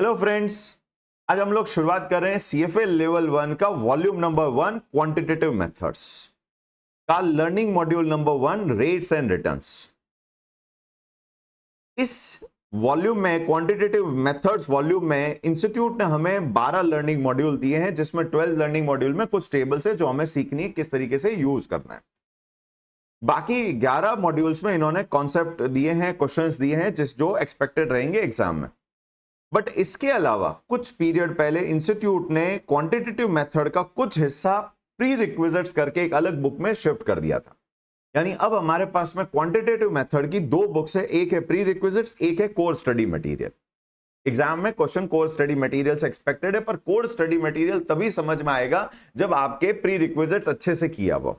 Hello friends, आज हम लोग शुरुआत कर रहे हैं सीएफए लेवल 1 का वॉल्यूम नंबर 1 क्वांटिटेटिव मेथड्स का learning module number 1 rates and returns. इस वॉल्यूम में क्वांटिटेटिव मेथड्स वॉल्यूम में इंस्टीट्यूट ने हमें 12 लर्निंग मॉड्यूल दिए हैं, जिसमें 12 लर्निंग मॉड्यूल में कुछ टेबल्स है जो हमें सीखनी है किस तरीके से यूज करना है। बाकी 11 मॉड्यूल्स में इन्होंने कॉन्सेप्ट दिए हैं, क्वेश्चंस दिए हैं जो एक्सपेक्टेड रहेंगे एग्जाम में। बट इसके अलावा कुछ पीरियड पहले इंस्टीट्यूट ने क्वांटिटेटिव मेथड का कुछ हिस्सा प्री रिक्विजिट्स करके एक अलग बुक में शिफ्ट कर दिया था। यानी अब हमारे पास में क्वांटिटेटिव मेथड की दो बुक्स है, एक है प्री रिक्विजिट्स, एक है कोर स्टडी मटेरियल। एग्जाम में क्वेश्चन कोर स्टडी मटेरियल से एक्सपेक्टेड है, पर कोर स्टडी मटेरियल तभी समझ में आएगा जब आपके प्री रिक्विजिट्स अच्छे से किया हुआ।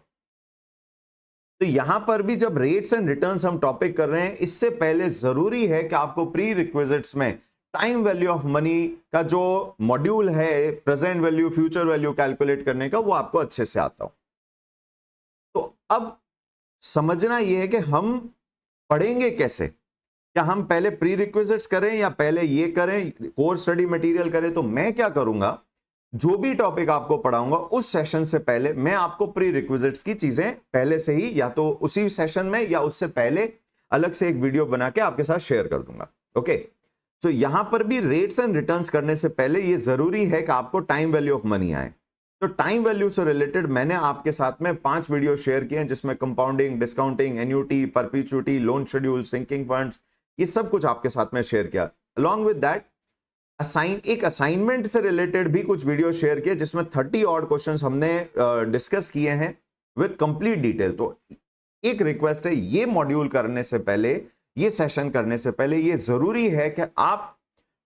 तो यहां पर भी जब रेट्स एंड रिटर्न्स हम टॉपिक कर रहे हैं, इससे पहले जरूरी है कि आपको प्री रिक्विजिट्स में टाइम वैल्यू ऑफ मनी का जो मॉड्यूल है, present value future value calculate करने का, वो आपको अच्छे से आता हो। तो अब समझना यह है कि हम पढ़ेंगे कैसे। क्या हम पहले प्री रिक्विजिट्स करें या पहले ये करें, कोर स्टडी मटेरियल करें। तो मैं क्या करूंगा, जो भी टॉपिक आपको पढ़ाऊंगा उस सेशन से पहले मैं आपको प्री रिक्विजिट्स की चीजें पहले से ही, या तो उसी सेशन में या उससे पहले अलग से एक वीडियो बना के आपके साथ शेयर कर दूंगा। ओके, तो यहां पर भी रेट्स एंड रिटर्न्स करने से पहले यह जरूरी है कि आपको टाइम वैल्यू ऑफ मनी आए। तो टाइम वैल्यू से रिलेटेड मैंने आपके साथ में 5 वीडियो शेयर किए हैं, जिसमें compounding, discounting, annuity, perpetuity, loan schedule, sinking funds, ये सब कुछ आपके साथ में शेयर किया। अलॉन्ग विद दैट एक असाइनमेंट से रिलेटेड भी कुछ वीडियो शेयर किए, जिसमें 30 ऑड क्वेश्चंस हमने डिस्कस किए हैं विद कंप्लीट डिटेल। तो एक रिक्वेस्ट है, ये मॉड्यूल करने से पहले, ये सेशन करने से पहले ये जरूरी है कि आप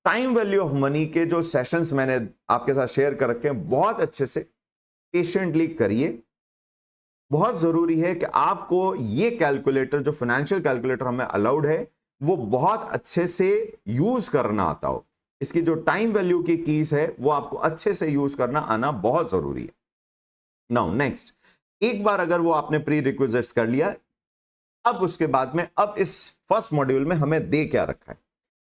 टाइम वैल्यू ऑफ मनी के जो सेशंस मैंने आपके साथ शेयर कर रखे हैं, बहुत अच्छे से पेशेंटली करिए। बहुत जरूरी है कि आपको ये कैलकुलेटर, जो फाइनेंशियल कैलकुलेटर हमें अलाउड है, वो बहुत अच्छे से यूज करना आता हो। इसकी जो टाइम वैल्यू की कीज है वो आपको अच्छे से यूज करना आना बहुत जरूरी है। नाउ नेक्स्ट, एक बार अगर वो आपने प्री रिक्विजिट्स कर लिया, अब उसके बाद में अब इस फर्स्ट मॉड्यूल में हमें दे क्या रखा है।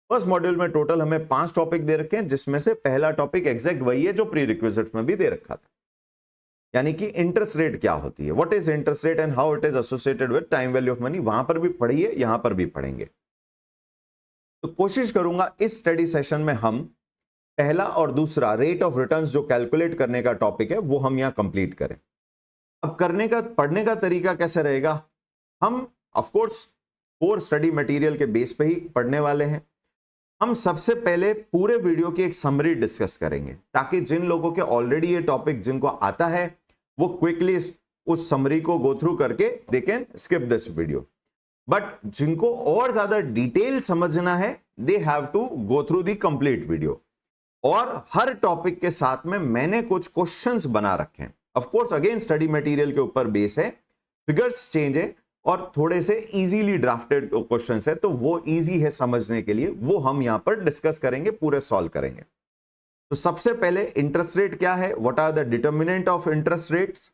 फर्स्ट मॉड्यूल में टोटल हमें 5 टॉपिक दे रखे हैं, जिसमें से पहला टॉपिक एग्जैक्ट वही है जो प्री रिक्विजिट्स में भी दे रखा था, यानी कि इंटरेस्ट रेट क्या होती है, what is interest rate and how it is associated with time value of money. वहां पर भी पढ़िए, यहां पर भी पढ़ेंगे। तो कोशिश करूंगा इस स्टडी सेशन में हम पहला और दूसरा रेट ऑफ रिटर्न्स जो कैलकुलेट करने का टॉपिक है वो हम यहां कंप्लीट करें। अब पढ़ने का तरीका कैसे रहेगा, हम of course core study material के बेस पे ही पढ़ने वाले हैं। हम सबसे पहले पूरे वीडियो की एक समरी डिस्कस करेंगे, ताकि जिन लोगों के ऑलरेडी ये टॉपिक जिनको आता है वो क्विकली उस समरी को गो थ्रू करके they can skip this video. But जिनको और ज्यादा डिटेल समझना है, they have to go through the complete video. और हर टॉपिक के साथ में मैंने कुछ क्वेश्चंस बना रखे हैं। Of course again study material के ऊपर बेस है, फिगर्स चेंज है और थोड़े से इजीली ड्राफ्टेड क्वेश्चंस है, तो वो इजी है समझने के लिए, वो हम यहां पर डिस्कस करेंगे, पूरे सॉल्व करेंगे। तो सबसे पहले इंटरेस्ट रेट क्या है, what are the determinant of interest rates.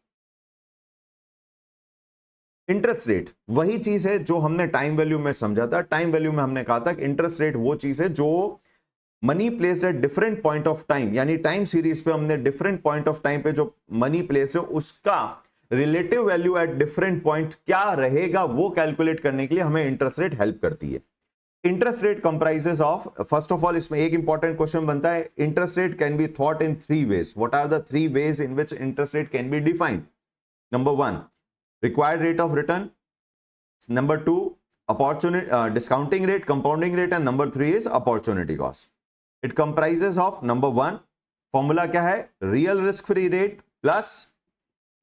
Interest rate वही चीज है जो हमने टाइम वैल्यू में समझा था। टाइम वैल्यू में हमने कहा था कि इंटरेस्ट रेट वो चीज है जो money placed at different point of time, यानी टाइम सीरीज पे हमने डिफरेंट पॉइंट ऑफ टाइम पे जो मनी प्लेस है उसका relative value eight different point क्या रहेगा, वो कैलकुलेट करने के लिए हमें इंटरेस्ट रेट हेल्प करती है। Interest rate comprises of, first of all इसमें एक इंपॉर्टेंट क्वेश्चन बनता है, interest rate can be thought in 3 ways। What are the 3 ways in which interest rate can be defined. Number 1, required rate of return, number 2, opportunity discounting rate, compounding rate, and number 3 is opportunity cost. It comprises of, number 1 formula क्या है, real risk free rate plus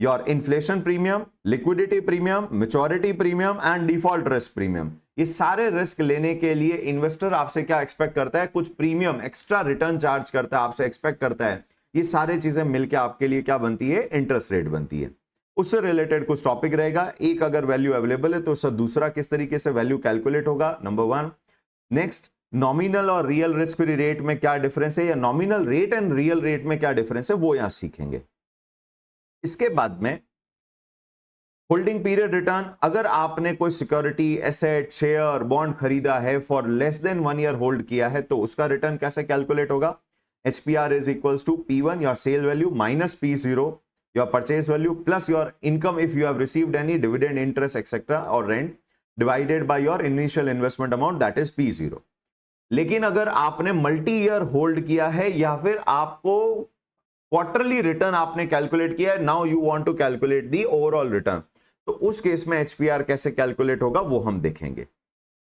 your inflation premium, liquidity premium, maturity premium and default risk premium. ये सारे risk लेने के लिए investor आपसे क्या expect करता है, कुछ प्रीमियम एक्स्ट्रा रिटर्न चार्ज करता है, आपसे एक्सपेक्ट करता है। ये सारी चीजें मिलकर आपके लिए क्या बनती है, इंटरेस्ट रेट बनती है। उससे रिलेटेड कुछ टॉपिक रहेगा, एक अगर वैल्यू अवेलेबल है तो उससे दूसरा किस तरीके से वैल्यू कैलकुलेट होगा, नंबर 1। नेक्स्ट, नॉमिनल और रियल रिस्क फ्री रेट में क्या डिफरेंस है, या nominal rate and real rate में क्या डिफरेंस है, वो यहां सीखेंगे। इसके बाद में होल्डिंग पीरियड रिटर्न, अगर आपने कोई सिक्योरिटी, एसेट, शेयर, बॉन्ड खरीदा है for less than 1 year hold किया है तो उसका रिटर्न कैसे कैलकुलेट होगा? HPR is equals to P1 your sale value minus P0 your purchase value plus your income if you have received any dividend, interest, etc. or rent divided by your initial investment amount, that is P0. लेकिन अगर आपने multi year hold किया है या फिर आपको quarterly return आपने calculate किया है, now you want to calculate the overall return, तो उस केस में HPR कैसे कैलकुलेट होगा वो हम देखेंगे.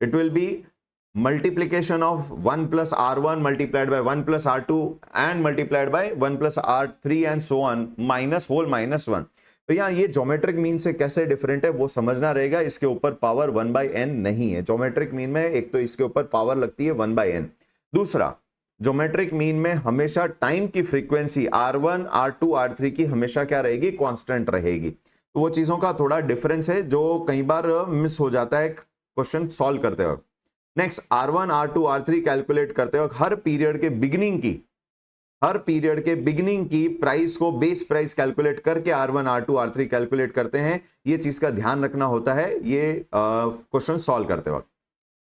It will B multiplication of 1 plus R1 multiplied by 1 plus R2 and multiplied by 1 plus R3 and so on minus whole minus 1. तो यहाँ ये ज्योमेट्रिक मीन से कैसे डिफरेंट है वो समझना रहेगा. इसके ऊपर पावर 1 by n नहीं है. ज्योमेट्रिक मीन में एक तो इसके ऊपर पावर लगती है 1 by n. दूसरा, ज्योमेट्रिक मीन में हमेशा टाइम की फ्रीक्वेंसी R1, R2, R3 की हमेशा क्या रहेगी? कांस्टेंट रहेगी. तो वो चीजों का थोड़ा डिफरेंस है जो कई बार मिस हो जाता है क्वेश्चन सॉल्व करते वक्त. Next, R1, R2, R3 calculate करते वक्त हर पीरियड के बिगिनिंग की प्राइस को बेस प्राइस कैलकुलेट करके R1, R2, R3 कैलकुलेट करते हैं. ये चीज का ध्यान रखना होता है ये क्वेश्चन सॉल्व करते वक्त.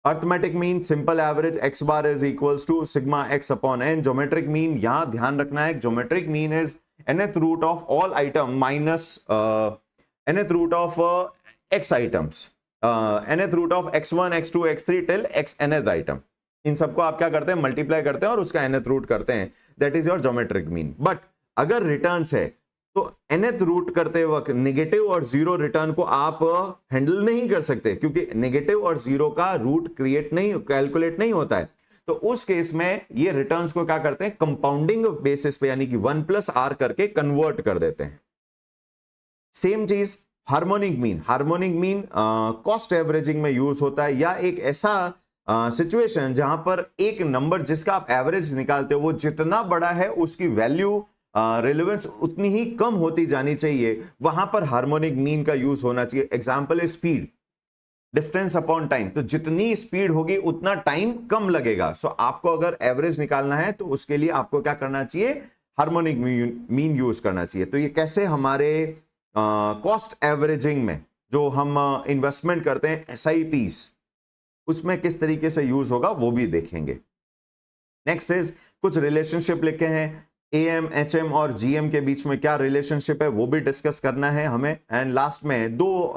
Arithmetic mean, simple average x bar is equals to sigma x upon n. Geometric mean यहां ध्यान रखना है, geometric mean is nth root of all item minus nth root of x items, nth root of x1, x2, x3 till xnth item. इन सबको आप क्या करते हैं? मल्टीप्लाई करते हैं और उसका nth रूट करते हैं. That is your geometric mean. But अगर रिटर्न्स है तो nth रूट करते वक्त नेगेटिव और जीरो रिटर्न को आप हैंडल नहीं कर सकते क्योंकि नेगेटिव और जीरो का रूट कैलकुलेट नहीं होता है. तो उस केस में ये रिटर्न्स को क्या करते हैं? कंपाउंडिंग बेसिस पे यानी कि 1 प्लस r करके कन्वर्ट कर देते हैं. सेम चीज हार्मोनिक मीन कॉस्ट एवरेजिंग में यूज होता है या एक ऐसा सिचुएशन जहां पर एक नंबर जिसका आप एवरेज निकालते हो वो जितना बड़ा है उसकी वैल्यू रिलेवेंस उतनी ही कम होती जानी चाहिए, वहां पर हार्मोनिक मीन का यूज होना चाहिए. एग्जांपल है स्पीड, डिस्टेंस अपॉन टाइम. तो जितनी स्पीड होगी उतना टाइम कम लगेगा. सो आपको अगर एवरेज निकालना है तो उसके लिए आपको क्या करना चाहिए? हार्मोनिक मीन यूज करना चाहिए. तो ये कैसे हमारे कॉस्ट एवरेजिंग में जो हम इन्वेस्टमेंट करते हैं SIPs, उसमें किस तरीके से यूज होगा वो भी देखेंगे. नेक्स्ट इज कुछ रिलेशनशिप लिखे हैं. AM, HM और GM के बीच में क्या रिलेशनशिप है वो भी डिस्कस करना है हमें. एंड लास्ट में दो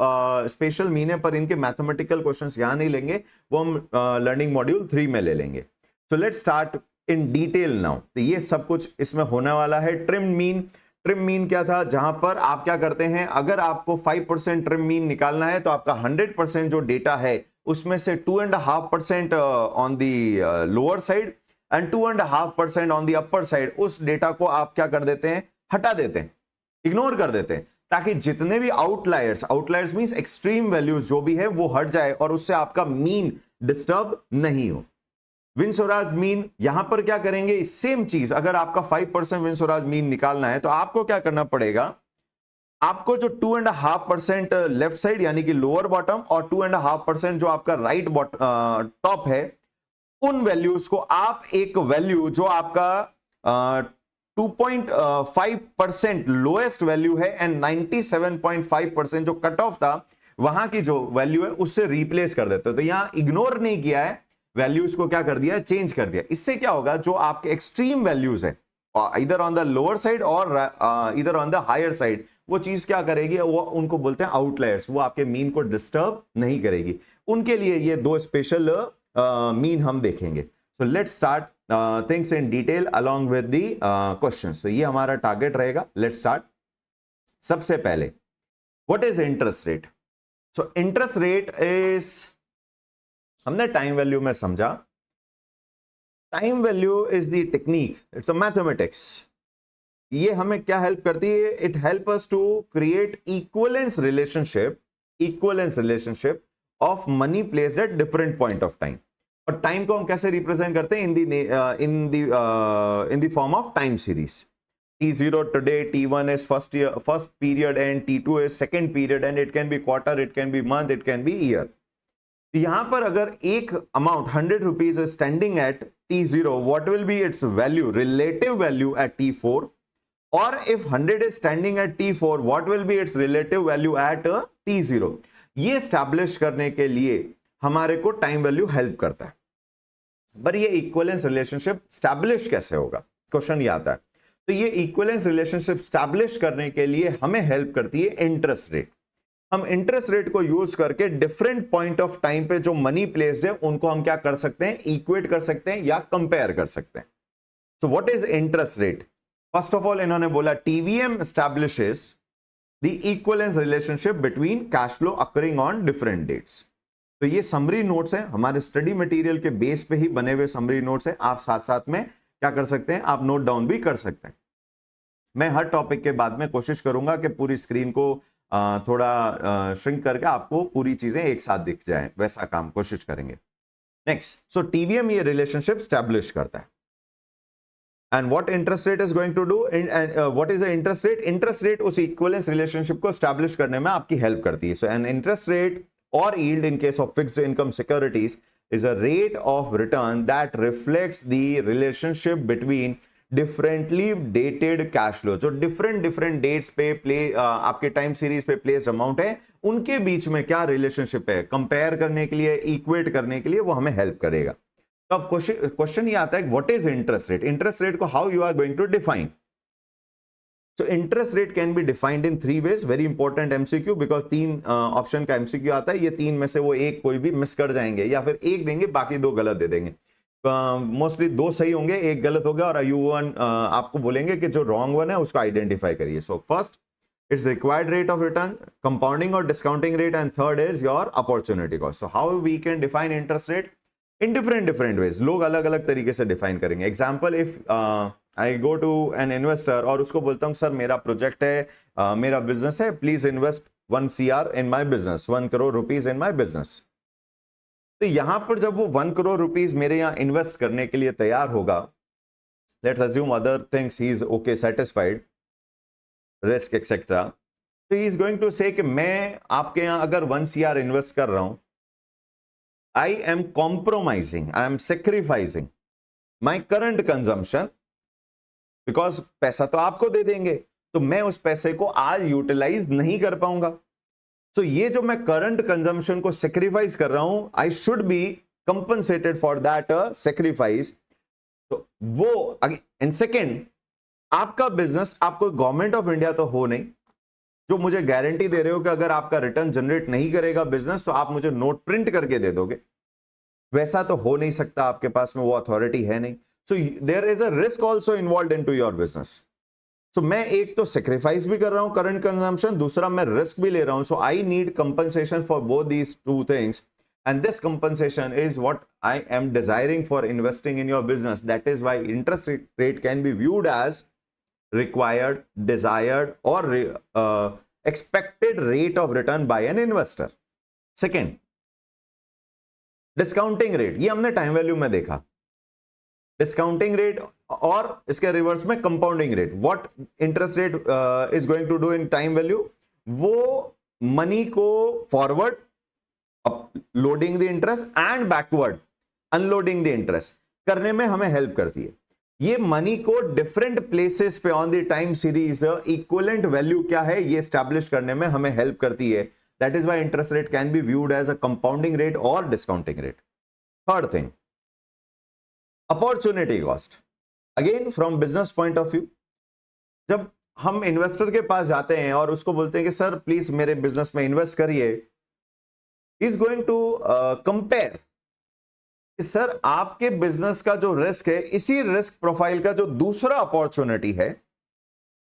स्पेशल मीन है पर इनके मैथमेटिकल क्वेश्चंस यहां नहीं लेंगे, वो हम लर्निंग मॉड्यूल 3 में ले लेंगे. सो let's start in detail now. तो ये सब कुछ इसमें होने वाला है. ट्रिम मीन क्या था? जहां पर आप क्या करते हैं, अगर आपको 5% ट्रिम मीन निकालना है तो आपका 100% जो डेटा है उसमें से 2.5% on the lower side and 2.5% on the upper side, उस डेटा को आप क्या कर देते हैं? हटा देते हैं, इग्नोर कर देते हैं, ताकि जितने भी आउटलायर्स मींस एक्सट्रीम वैल्यूज जो भी है वो हट जाए और उससे आपका मीन डिस्टर्ब नहीं हो. विंसोराज मीन, यहां पर क्या करेंगे? सेम चीज, अगर आपका 5% विंसोराज मीन निकालना है तो आपको क्या करना पड़ेगा? आपको जो 2.5% लेफ्ट साइड यानी कि लोअर बॉटम और 2.5% जो आपका राइट टॉप है, उन वैल्यूज को आप एक वैल्यू जो आपका 2.5% लोएस्ट वैल्यू है एंड 97.5% जो कट ऑफ था वहां की जो वैल्यू है उससे रिप्लेस कर देते. तो यहां इग्नोर नहीं किया है, वैल्यूज को क्या कर दिया? चेंज कर दिया. इससे क्या होगा? जो आपके एक्सट्रीम वैल्यूज है इधर ऑन द लोअर साइड और इधर ऑन द हायर साइड, वो चीज क्या करेगी? वो उनको बोलते हैं आउटलायर्स, वो आपके मीन को डिस्टर्ब नहीं करेगी. उनके लिए ये दो स्पेशल मीन हम देखेंगे. So let's start things in detail along with the questions. तो ये हमारा टारगेट रहेगा. Let's start. सबसे पहले, what is interest rate? So interest rate is, हमने टाइम वैल्यू में समझा, time value is the technique, it's a mathematics. ये हमें क्या हेल्प करती है? It help us to create equivalence relationship of money placed at different point of time. और time को हम कैसे रिप्रेजेंट करते हैं? In the form of time series. T0 today, T1 is first period and T2 is second period and it can be quarter, it can be month, it can be year. यहां पर अगर एक amount 100 rupees is standing at T0, what will be its value, relative value at T4? Or if 100 is standing at T4, what will be its relative value at T0, ये establish करने के लिए हमारे को टाइम वैल्यू हेल्प करता है। पर ये इक्विवेलेंस रिलेशनशिप स्टैब्लिश कैसे होगा, क्वेश्चन ये आता है। तो ये इक्विवेलेंस रिलेशनशिप स्टैब्लिश करने के लिए हमें हेल्प करती है इंटरेस्ट रेट। हम इंटरेस्ट रेट को यूज करके डिफरेंट पॉइंट ऑफ टाइम पे जो मनी प्लेस्ड है उनको हम क्या कर सकते हैं, इक्वेट कर सकते हैं या कंपेयर कर सकते हैं। So what is interest rate? First of all इन्होंने बोला TVM establishes the equivalence relationship between cash flow occurring on different dates. तो ये समरी नोट्स है, हमारे स्टडी मटेरियल के बेस पे ही बने हुए समरी नोट्स है। आप साथ साथ में क्या कर सकते हैं, आप नोट डाउन भी कर सकते हैं। मैं हर टॉपिक के बाद में कोशिश करूंगा कि पूरी स्क्रीन को थोड़ा श्रिंक करके आपको पूरी चीजें एक साथ दिख जाए, वैसा काम कोशिश करेंगे। नेक्स्ट, सो टीवीएम ये रिलेशनशिप स्टैब्लिश करता है। And what interest rate is going to do, what is the interest rate? Interest rate उस इक्विवेलेंस रिलेशनशिप को स्टैब्लिश करने में आपकी हेल्प करती है। So an interest rate or yield in case of fixed income securities is a rate of return that reflects the relationship between differently dated cash flow। जो different dates पे आपके time series पे place amount है उनके बीच में क्या relationship है, compare करने के लिए, इक्वेट करने के लिए वो हमें हेल्प करेगा। तो अब क्वेश्चन ये आता है what is interest rate? Interest rate को how you are going to define? So interest rate can be defined in 3 ways, very important MCQ, because 3 option का MCQ आता है। ये 3 में से वो एक कोई भी मिस कर जाएंगे या फिर एक देंगे बाकी 2 गलत दे देंगे। मोस्टली 2 सही होंगे, एक गलत होगा और U1 आपको बोलेंगे कि जो रॉन्ग वन है उसको आइडेंटिफाई करिए। So first it's required rate of return, compounding और discounting rate, and third is your opportunity cost. So how we can define interest rate in different ways. लोग अलग अलग तरीके से डिफाइन करेंगे। Example, if I go to an investor और उसको बोलता हूं सर मेरा प्रोजेक्ट है, मेरा बिजनेस है, please invest 1 CR in my business, 1 crore rupees in my business. तो यहां पर जब वो 1 करोड़ रुपीज मेरे यहां इन्वेस्ट करने के लिए तैयार होगा, let's assume other things, he is okay satisfied, risk etcetera, तो ही इज गोइंग टू से कि मैं आपके यहां अगर 1 CR इन्वेस्ट कर रहा हूं, I am compromising, I am sacrificing my current consumption, because पैसा तो आपको दे देंगे तो मैं उस पैसे को आज यूटिलाइज नहीं कर पाऊंगा। सो ये जो मैं करंट कंजम्पशन को सेक्रीफाइस कर रहा हूं, I should be compensated for that sacrifice. तो वो एंड सेकेंड, आपका बिजनेस, आप कोई गवर्नमेंट ऑफ इंडिया तो हो नहीं जो मुझे गारंटी दे रहे हो कि अगर आपका रिटर्न जनरेट नहीं करेगा बिजनेस तो आप मुझे नोट प्रिंट करके दे दोगे। वैसा तो हो नहीं सकता, आपके पास में वो अथॉरिटी है नहीं। So there is a risk also involved into your business. So मैं एक तो sacrifice भी कर रहा हूं current consumption, दूसरा मैं risk भी ले रहा हूं। So I need compensation for both these 2 things, and this compensation is what I am desiring for investing in your business. That is why interest rate can be viewed as required, desired, or expected rate of return by an investor. Second, discounting rate, ये हमने time value में देखा। Discounting rate और इसके reverse में compounding rate. What interest rate is going to do in time value? वो money को forward loading the interest and backward unloading the interest करने में हमें हेल्प करती है। ये मनी को डिफरेंट प्लेसेस पे on the time series equivalent value क्या है ये स्टैब्लिश करने में हमें हेल्प करती है। That is why interest rate can be viewed as a compounding rate और discounting rate. Third thing, opportunity cost. Again from business point of view, जब हम इन्वेस्टर के पास जाते हैं और उसको बोलते हैं कि सर प्लीज मेरे बिजनेस में इन्वेस्ट करिए, is going to compare, sir आपके बिजनेस का जो रिस्क है इसी रिस्क प्रोफाइल का जो दूसरा अपॉर्चुनिटी है,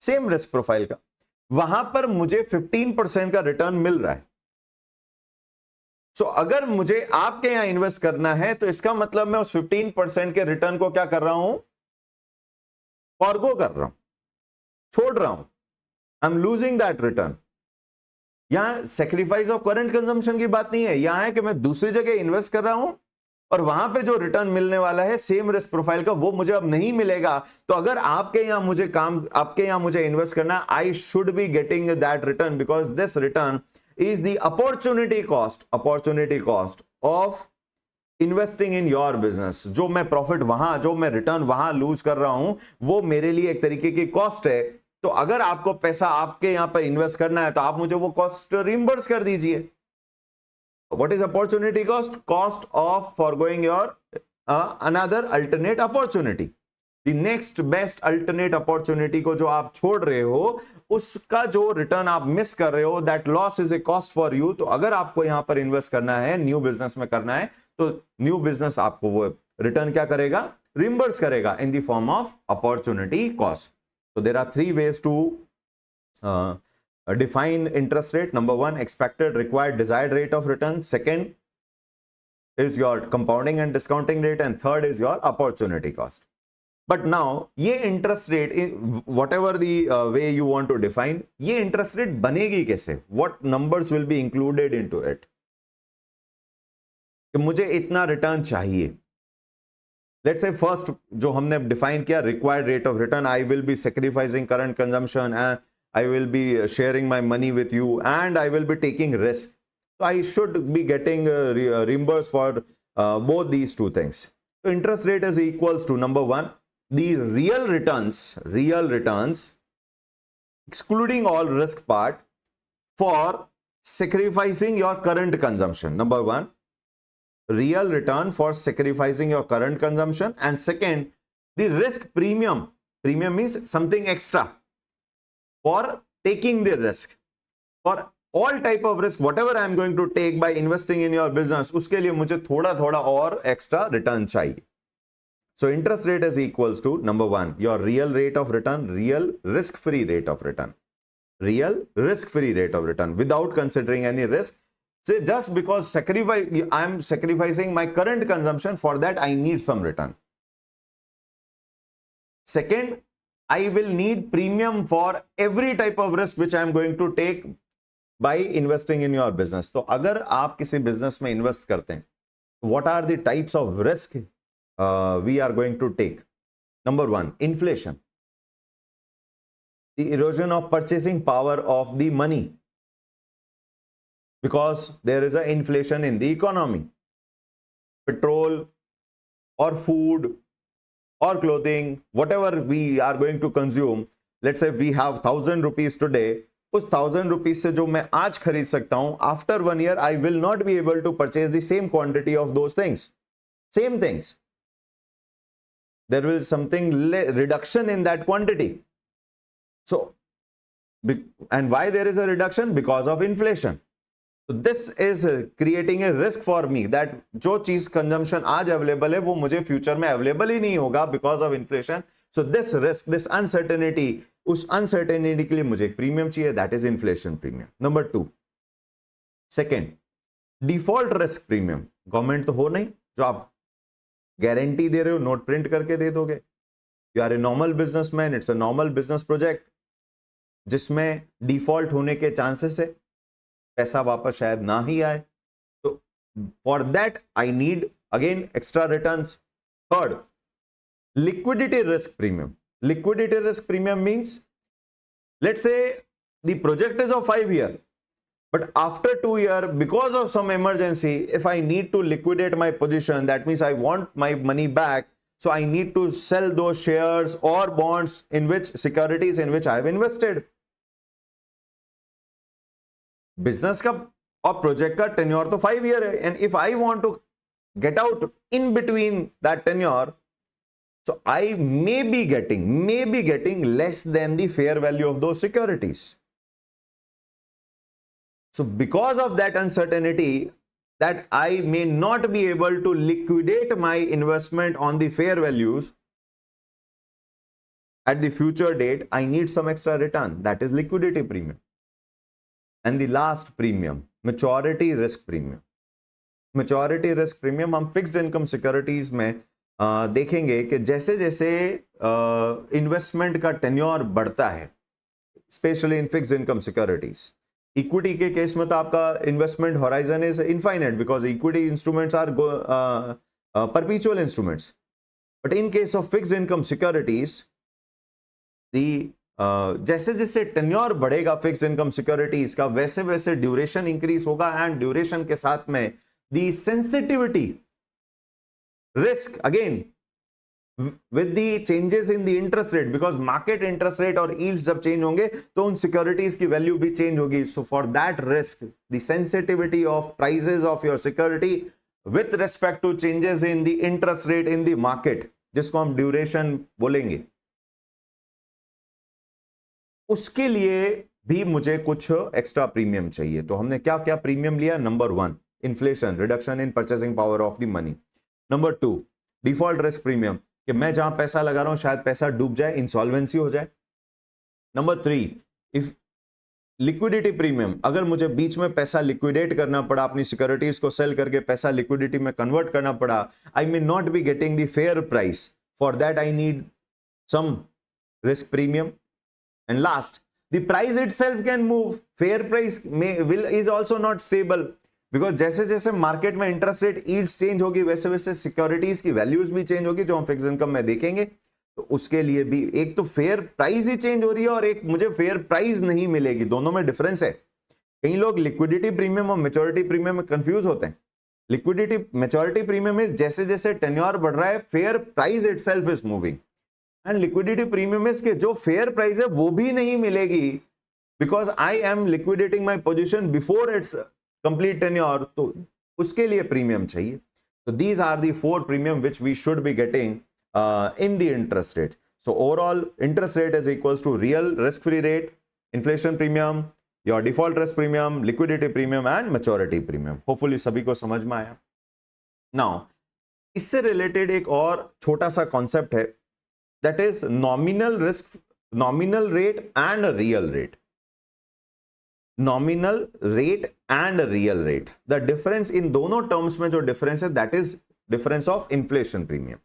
सेम रिस्क प्रोफाइल का, वहां पर मुझे 15% का रिटर्न मिल रहा है। सो अगर मुझे आपके यहां इन्वेस्ट करना है तो इसका मतलब मैं उस 15% के रिटर्न को क्या कर रहा हूं, फॉरगो कर रहा हूं, छोड़ रहा हूं। I am losing that return. यहां सेक्रीफाइस ऑफ करंट कंजम्पशन की बात नहीं है, यहां है कि मैं दूसरी जगह इन्वेस्ट कर रहा हूं और वहां पे जो रिटर्न मिलने वाला है सेम रिस्क प्रोफाइल का, वो मुझे अब नहीं मिलेगा। तो अगर आपके यहां मुझे इन्वेस्ट करना, I should be getting that return because this return is the opportunity cost of investing in your business। जो मैं प्रॉफिट वहां, जो मैं रिटर्न वहां लूज कर रहा हूं, वो मेरे लिए एक तरीके की कॉस्ट है। तो अगर आपको पैसा आपके यहां पर इन्वेस्ट करना है तो आप मुझे वो कॉस्ट रिम्बर्स कर दीजिए. What is opportunity cost? Cost of forgoing your another alternate opportunity. The next best alternate opportunity को जो आप छोड़ रहे हो, उसका जो रिटर्न आप मिस कर रहे हो, that loss is a cost for you. तो अगर आपको यहां पर इन्वेस्ट करना है, न्यू बिजनेस में करना है, तो न्यू बिजनेस आपको वो रिटर्न क्या करेगा? रिम्बर्स करेगा in the form of opportunity cost. So there are three ways to define interest rate. Number one, expected, required, desired rate of return. Second is your compounding and discounting rate, and third is your opportunity cost. But now, ये interest rate, whatever the way you want to define, ये interest rate बनेगी कैसे? What numbers will be included into it? कि मुझे इतना return चाहिए. Let's say first जो हमने define किया required rate of return, I will be sacrificing current consumption, I will be sharing my money with you, and I will be taking risk. So I should be getting reimbursed for both these two things. So interest rate is equals to, number one, the real returns excluding all risk part for sacrificing your current consumption. Number one, real return for sacrificing your current consumption, and second, the risk premium. Premium means something extra for taking the risk. For all type of risk, whatever I am going to take by investing in your business, उसके लिए मुझे थोड़ा थोड़ा और extra return चाहिए. So interest rate is equals to, number one, your real rate of return, real risk-free rate of return, real risk-free rate of return without considering any risk. So just because I am sacrificing my current consumption, for that I need some return. Second, I will need premium for every type of risk which I am going to take by investing in your business. तो अगर आप किसी business में invest करते हैं, what are the types of risk we are going to take? Number one, inflation, the erosion of purchasing power of the money, because there is an inflation in the economy. Petrol or food or clothing, whatever we are going to consume, let's say we have 1,000 rupees today, उस 1,000 rupees से जो मैं आज खरीद सकता हूं, after 1 year I will not be able to purchase the same quantity of those things, same things. There will be something reduction in that quantity. So, and why there is a reduction? Because of inflation. So this is creating a risk for me that जो चीज consumption आज available है वो मुझे future में available ही नहीं होगा because of inflation. So this risk, this uncertainty, उस uncertainty के लिए मुझे एक premium चाहिए, that is inflation premium. Number two, second, default risk premium. Government तो हो नहीं जो आप गारंटी दे रहे हो, नोट प्रिंट करके दे दोगे. You are a normal businessman, it's a normal business project जिसमें डिफॉल्ट होने के चांसेस है, पैसा वापस शायद ना ही आए. तो for that I need again extra returns. Third, liquidity risk premium. Liquidity risk premium means, let's say the project is of 5 years, but after 2 years, because of some emergency, if I need to liquidate my position, that means I want my money back, so I need to sell those shares or bonds in which securities in which I have invested. Business का और project का tenure तो 5 years है, and if I want to get out in between that tenure, so I may be getting less than the fair value of those securities. So because of that uncertainty, that I may not be able to liquidate my investment on the fair values at the future date, I need some extra return. That is liquidity premium. And the last premium, maturity risk premium. Maturity risk premium हम fixed income securities में देखेंगे कि जैसे जैसे investment का tenure बढ़ता है, especially in fixed income securities. Equity के केस में तो आपका investment horizon is infinite because equity instruments are perpetual instruments. But in case of fixed income securities, जैसे जैसे टेन्योर बढ़ेगा फिक्स्ड इनकम सिक्योरिटीज का, वैसे वैसे ड्यूरेशन इंक्रीज होगा, एंड ड्यूरेशन के साथ में the sensitivity risk, again with the changes in the interest rate, because market interest rate और yields जब change होंगे तो उन securities की value भी change होगी. So for that risk, the sensitivity of prices of your security with respect to changes in the interest rate in the market, जिसको हम duration बोलेंगे, उसके लिए भी मुझे कुछ एक्स्ट्रा प्रीमियम चाहिए. तो हमने क्या क्या प्रीमियम लिया? Number 1, inflation, reduction in purchasing power of the money. Number 2, default risk premium, कि मैं जहां पैसा लगा रहा हूं शायद पैसा डूब जाए, इंसॉल्वेंसी हो जाए. नंबर 3, इफ लिक्विडिटी प्रीमियम, अगर मुझे बीच में पैसा लिक्विडेट करना पड़ा, अपनी सिक्योरिटीज को सेल करके पैसा लिक्विडिटी में कन्वर्ट करना पड़ा, I may not be getting the fair price, for that I need some risk premium. And last, the price itself can move. Fair price is also not stable, because जैसे जैसे market में interest rate yields change होगी वैसे वैसे securities की values भी change होगी, जो हम फिक्स्ड इनकम में देखेंगे. तो उसके लिए भी एक तो फेयर प्राइस ही चेंज हो रही है और एक मुझे फेयर प्राइस नहीं मिलेगी. दोनों में डिफरेंस है. कई लोग लिक्विडिटी प्रीमियम और मैच्योरिटी प्रीमियम में कंफ्यूज होते हैं. लिक्विडिटी मैच्योरिटी प्रीमियम इज जैसे जैसे टेन्योर बढ़ रहा है, fair price itself is moving. And liquidity premium के जो फेयर प्राइस है वो भी नहीं मिलेगी, because I am liquidating my position before its complete tenure. तो उसके लिए प्रीमियम चाहिए. तो these are the 4 premium which we should be getting in the interest rate. So overall interest rate is equals to real risk free rate, inflation premium, your default risk premium, liquidity premium and maturity premium. Hopefully सभी को समझ में आया. Now इससे related एक और छोटा सा कॉन्सेप्ट है, that is nominal risk, nominal rate and a real rate. Nominal rate and a real rate, the difference in दोनों terms में जो difference है, that is difference of inflation premium.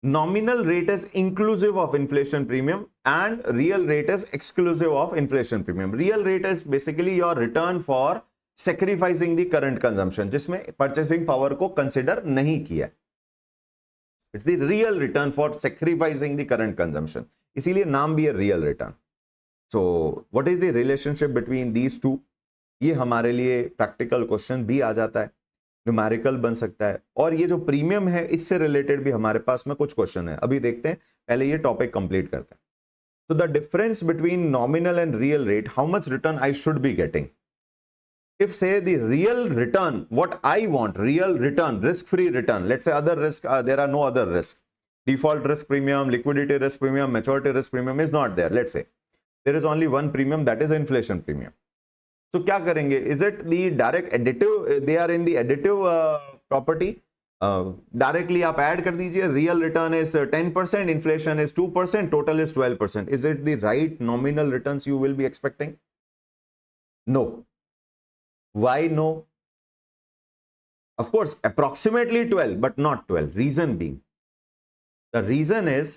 Nominal rate is inclusive of inflation premium and real rate is exclusive of inflation premium. Real rate is basically your return for sacrificing the current consumption, जिसमें purchasing power को consider नहीं किया. It's the real return for sacrificing the current consumption. इसीलिए नाम भी है real return. So what is the relationship between these two? ये हमारे लिए प्रैक्टिकल क्वेश्चन भी आ जाता है, न्यूमेरिकल बन सकता है, और ये जो प्रीमियम है इससे रिलेटेड भी हमारे पास में कुछ क्वेश्चन है. अभी देखते हैं, पहले ये टॉपिक कंप्लीट करते हैं. So the difference between nominal and real rate, how much return I should be getting? If say the real return, what I want, real return, risk-free return, let's say other risk, there are no other risk. Default risk premium, liquidity risk premium, maturity risk premium is not there. Let's say there is only one premium, that is inflation premium. So क्या करेंगे? Is it the direct additive? They are in the additive property. Directly आप add कर दीजिए. Real return is 10%, inflation is 2%, total is 12%. Is it the right nominal returns you will be expecting? No. Why no? Of course, approximately 12, but not 12. Reason being, the reason is,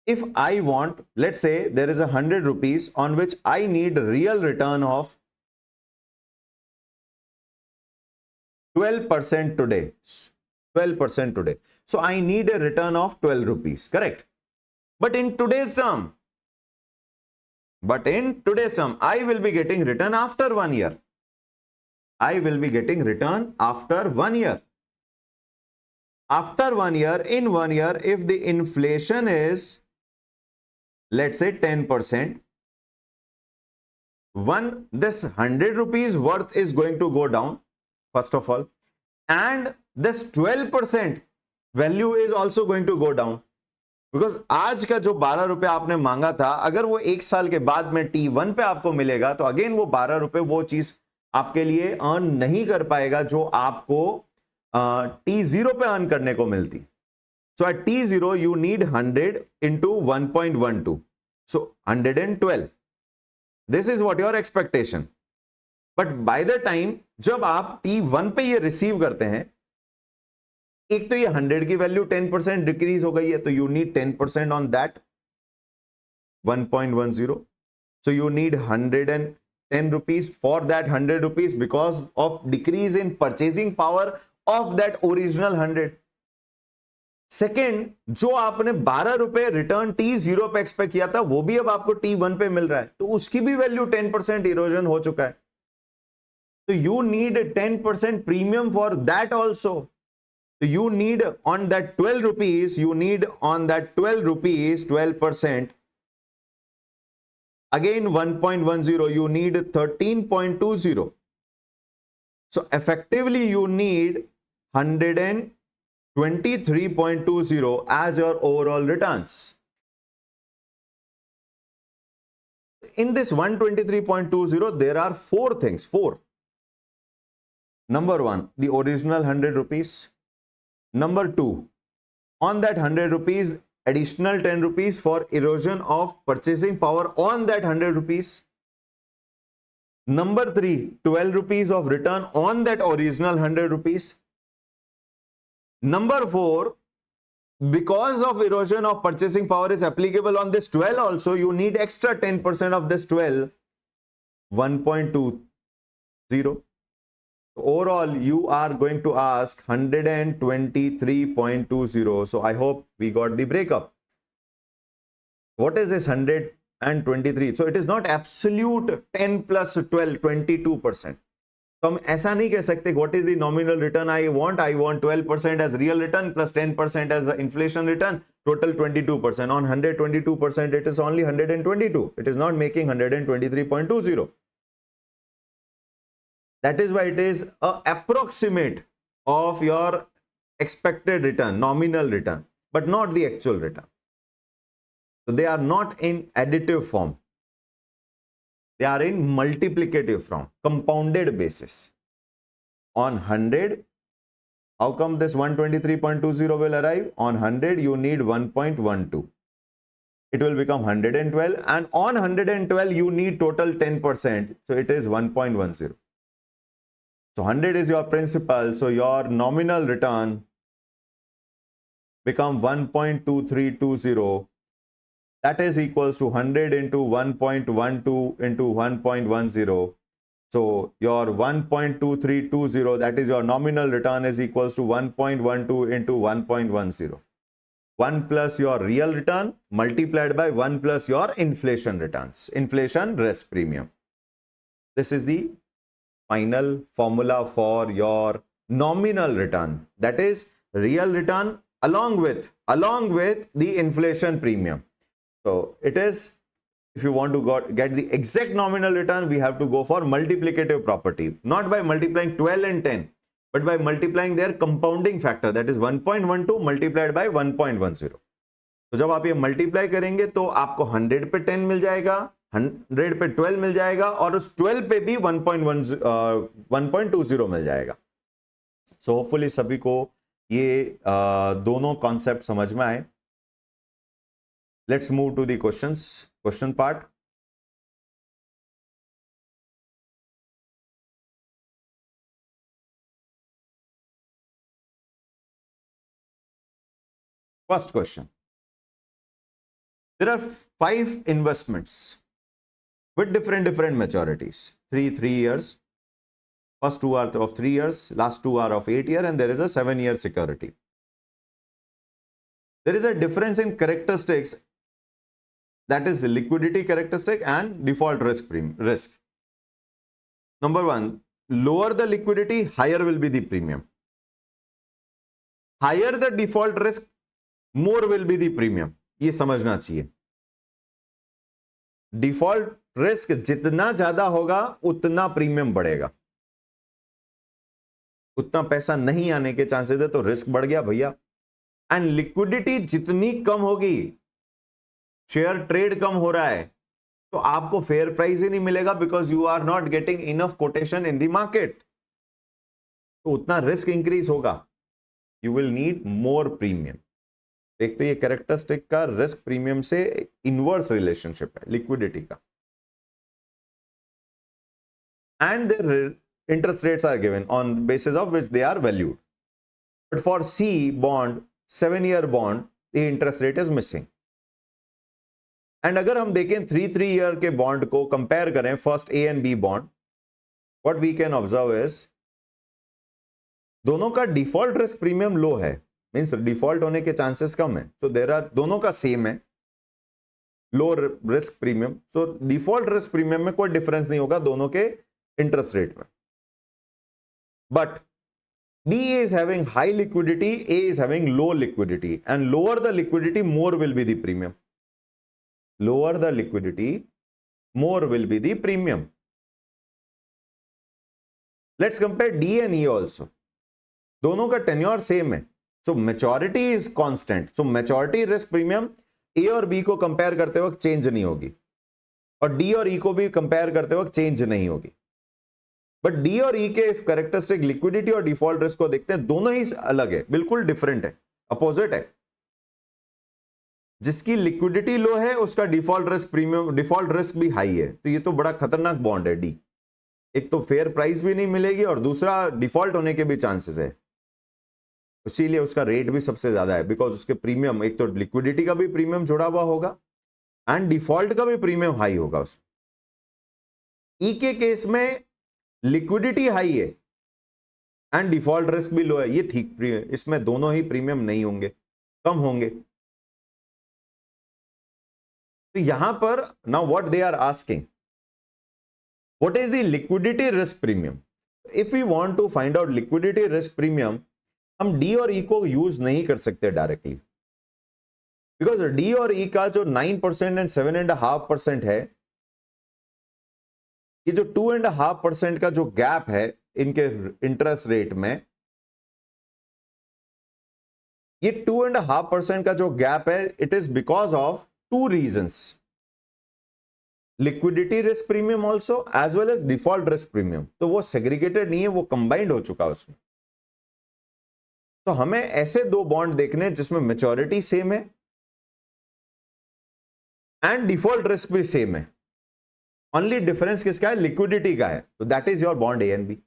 if I want, let's say there is 100 rupees on which I need real return of 12% today. 12% today. So I need a return of 12 rupees, correct? But in today's term, I will be getting return after 1 year. I will be getting return after 1 year. After 1 year, in 1 year, if the inflation is, let's say 10%, this 100 rupees worth is going to go down, first of all, and this 12% value is also going to go down. Because आज का जो 12 रुपए आपने मांगा था, अगर वो 1 साल के बाद में T1 पे आपको मिलेगा, तो अगेन वो 12 रुपए वो चीज आपके लिए अर्न नहीं कर पाएगा जो आपको T0 पे अर्न करने को मिलती. So at T0 you need 100 into 1.12, so 112. This is what your expectation. But by the time जब आप T1 पे ये रिसीव करते हैं, एक तो ये 100 की वैल्यू 10% डिक्रीज हो गई है, तो you need 10% on that 1.10. So you need 110 rupees for that 100 rupees because of decrease in purchasing power of that original 100. Second, जो आपने 12 रुपए रिटर्न T0 पे एक्सपेक्ट किया था वो भी अब आपको T1 पे मिल रहा है, तो उसकी भी वैल्यू 10% इरोजन हो चुका है. तो you need 10% premium for that also. So you need on that 12 rupees, you need on that 12 rupees 12%. Again 1.10, you need 13.20. So effectively you need 123.20 as your overall returns. In this 123.20, there are four things. Number one, the original 100 rupees. Number two, on that 100 rupees, additional 10 rupees for erosion of purchasing power on that 100 rupees. Number three, 12 rupees of return on that original 100 rupees. Number four, because of erosion of purchasing power is applicable on this 12 also, you need extra 10% of this 12, 1.20. Overall, you are going to ask 123.20. So I hope we got the breakup. What is this 123? So it is not absolute 10 plus 12, 22%. तो हम ऐसा नहीं कह सकते what is the nominal return I want 12% as real return plus 10% as inflation return total 22%. On 122% it is only 122. It is not making 123.20. That is why it is a approximate of your expected return, nominal return, but not the actual return. So they are not in additive form. They are in multiplicative form, compounded basis. On 100, how come this 123.20 will arrive? On 100, you need 1.12. It will become 112, and on 112, you need total 10%. So it is 1.10. So 100 is your principal. So your nominal return become 1.2320. That is equals to 100 into 1.12 into 1.10. So your 1.2320, that is your nominal return, is equals to 1.12 into 1.10. 1 plus your real return multiplied by 1 plus your inflation returns, inflation risk premium. This is the final formula for your nominal return. That is real return along with the inflation premium. So it is, if you want to get the exact nominal return, we have to go for multiplicative property, not by multiplying 12 and 10, but by multiplying their compounding factor, that is 1.12 multiplied by 1.10. तो जब आप ये multiply करेंगे तो आपको 100 पे 10 मिल जाएगा, 100 पे 12 मिल जाएगा, और उस 12 पे भी 1.20 मिल जाएगा. सो होपफुली सभी को ये दोनों कॉन्सेप्ट समझ में आए. Let's move to the question part. First question. There are 5 investments with different maturities. 3 years. First 2 are of 3 years, last 2 are of 8 years, and there is a 7-year security. There is a difference in characteristics, that is liquidity characteristic and default risk. Number 1, lower the liquidity, higher will be the premium. Higher the default risk, more will be the premium. ये समझना चाहिए. Default risk जितना ज्यादा होगा उतना premium बढ़ेगा. उतना पैसा नहीं आने के चांसेस है तो रिस्क बढ़ गया भैया. एंड लिक्विडिटी जितनी कम होगी, शेयर ट्रेड कम हो रहा है, तो आपको फेयर प्राइस ही नहीं मिलेगा, because you are not getting enough quotation in the market. तो उतना रिस्क इंक्रीज होगा. You will need more premium. एक तो ये कैरेक्टरिस्टिक का रिस्क प्रीमियम से इनवर्स रिलेशनशिप है लिक्विडिटी का. And there interest rates are given on basis of which they are valued. But for C bond, 7-year bond, the interest rate is missing. And अगर हम देखें 3 year के bond को compare करें first A and B bond, what we can observe is दोनों का default risk premium लो है, means default होने के चांसेस कम है. तो देयर आर, दोनों का सेम है लो रिस्क प्रीमियम. सो डिफॉल्ट रिस्क प्रीमियम में कोई डिफरेंस नहीं होगा दोनों के इंटरेस्ट रेट में. But B is having high liquidity, A is having low liquidity, and lower the liquidity, more will be the premium. Lower the liquidity, more will be the premium. Let's compare D and E also. दोनों का tenure same है, so maturity is constant, so maturity risk premium A और B को compare करते वक्त change नहीं होगी, और डी और ई को भी कंपेयर करते वक्त चेंज नहीं होगी. बट डी और ई के कैरेक्टरिस्टिक लिक्विडिटी और डिफॉल्ट रिस्क को देखते हैं, दोनों ही अलग है, बिल्कुल डिफरेंट है, अपोजिट है. जिसकी लिक्विडिटी लो है उसका default risk premium, default risk भी हाई है. तो ये तो बड़ा खतरनाक बॉन्ड है डी. एक तो फेयर प्राइस भी नहीं मिलेगी और दूसरा डिफॉल्ट होने के भी चांसेस है, इसीलिए उसका रेट भी सबसे ज्यादा है. बिकॉज उसके प्रीमियम, एक तो लिक्विडिटी का भी प्रीमियम जुड़ा हुआ होगा एंड डिफॉल्ट का भी प्रीमियम हाई होगा उसमें. ई के केस में लिक्विडिटी हाई है एंड डिफॉल्ट रिस्क भी लो है, ये ठीक. इसमें दोनों ही प्रीमियम नहीं होंगे, कम होंगे. तो यहां पर now what they are asking, what is the liquidity risk premium. If we want to find out liquidity risk premium, हम डी और ई को यूज नहीं कर सकते डायरेक्टली, बिकॉज डी और ई का जो 9% एंड 7.5% है, ये जो 2.5% का जो गैप है इनके इंटरेस्ट रेट में, ये 2.5% का जो गैप है, it is because of two reasons. Liquidity risk premium also as well as default risk premium. तो वो सेग्रीगेटेड नहीं है, वो कंबाइंड हो चुका है उसमें. तो हमें ऐसे दो बॉन्ड देखने जिसमें मैच्योरिटी सेम है एंड डिफॉल्ट रिस्क भी सेम है. ओनली डिफरेंस किसका है, लिक्विडिटी का है. तो that is your bond A and B.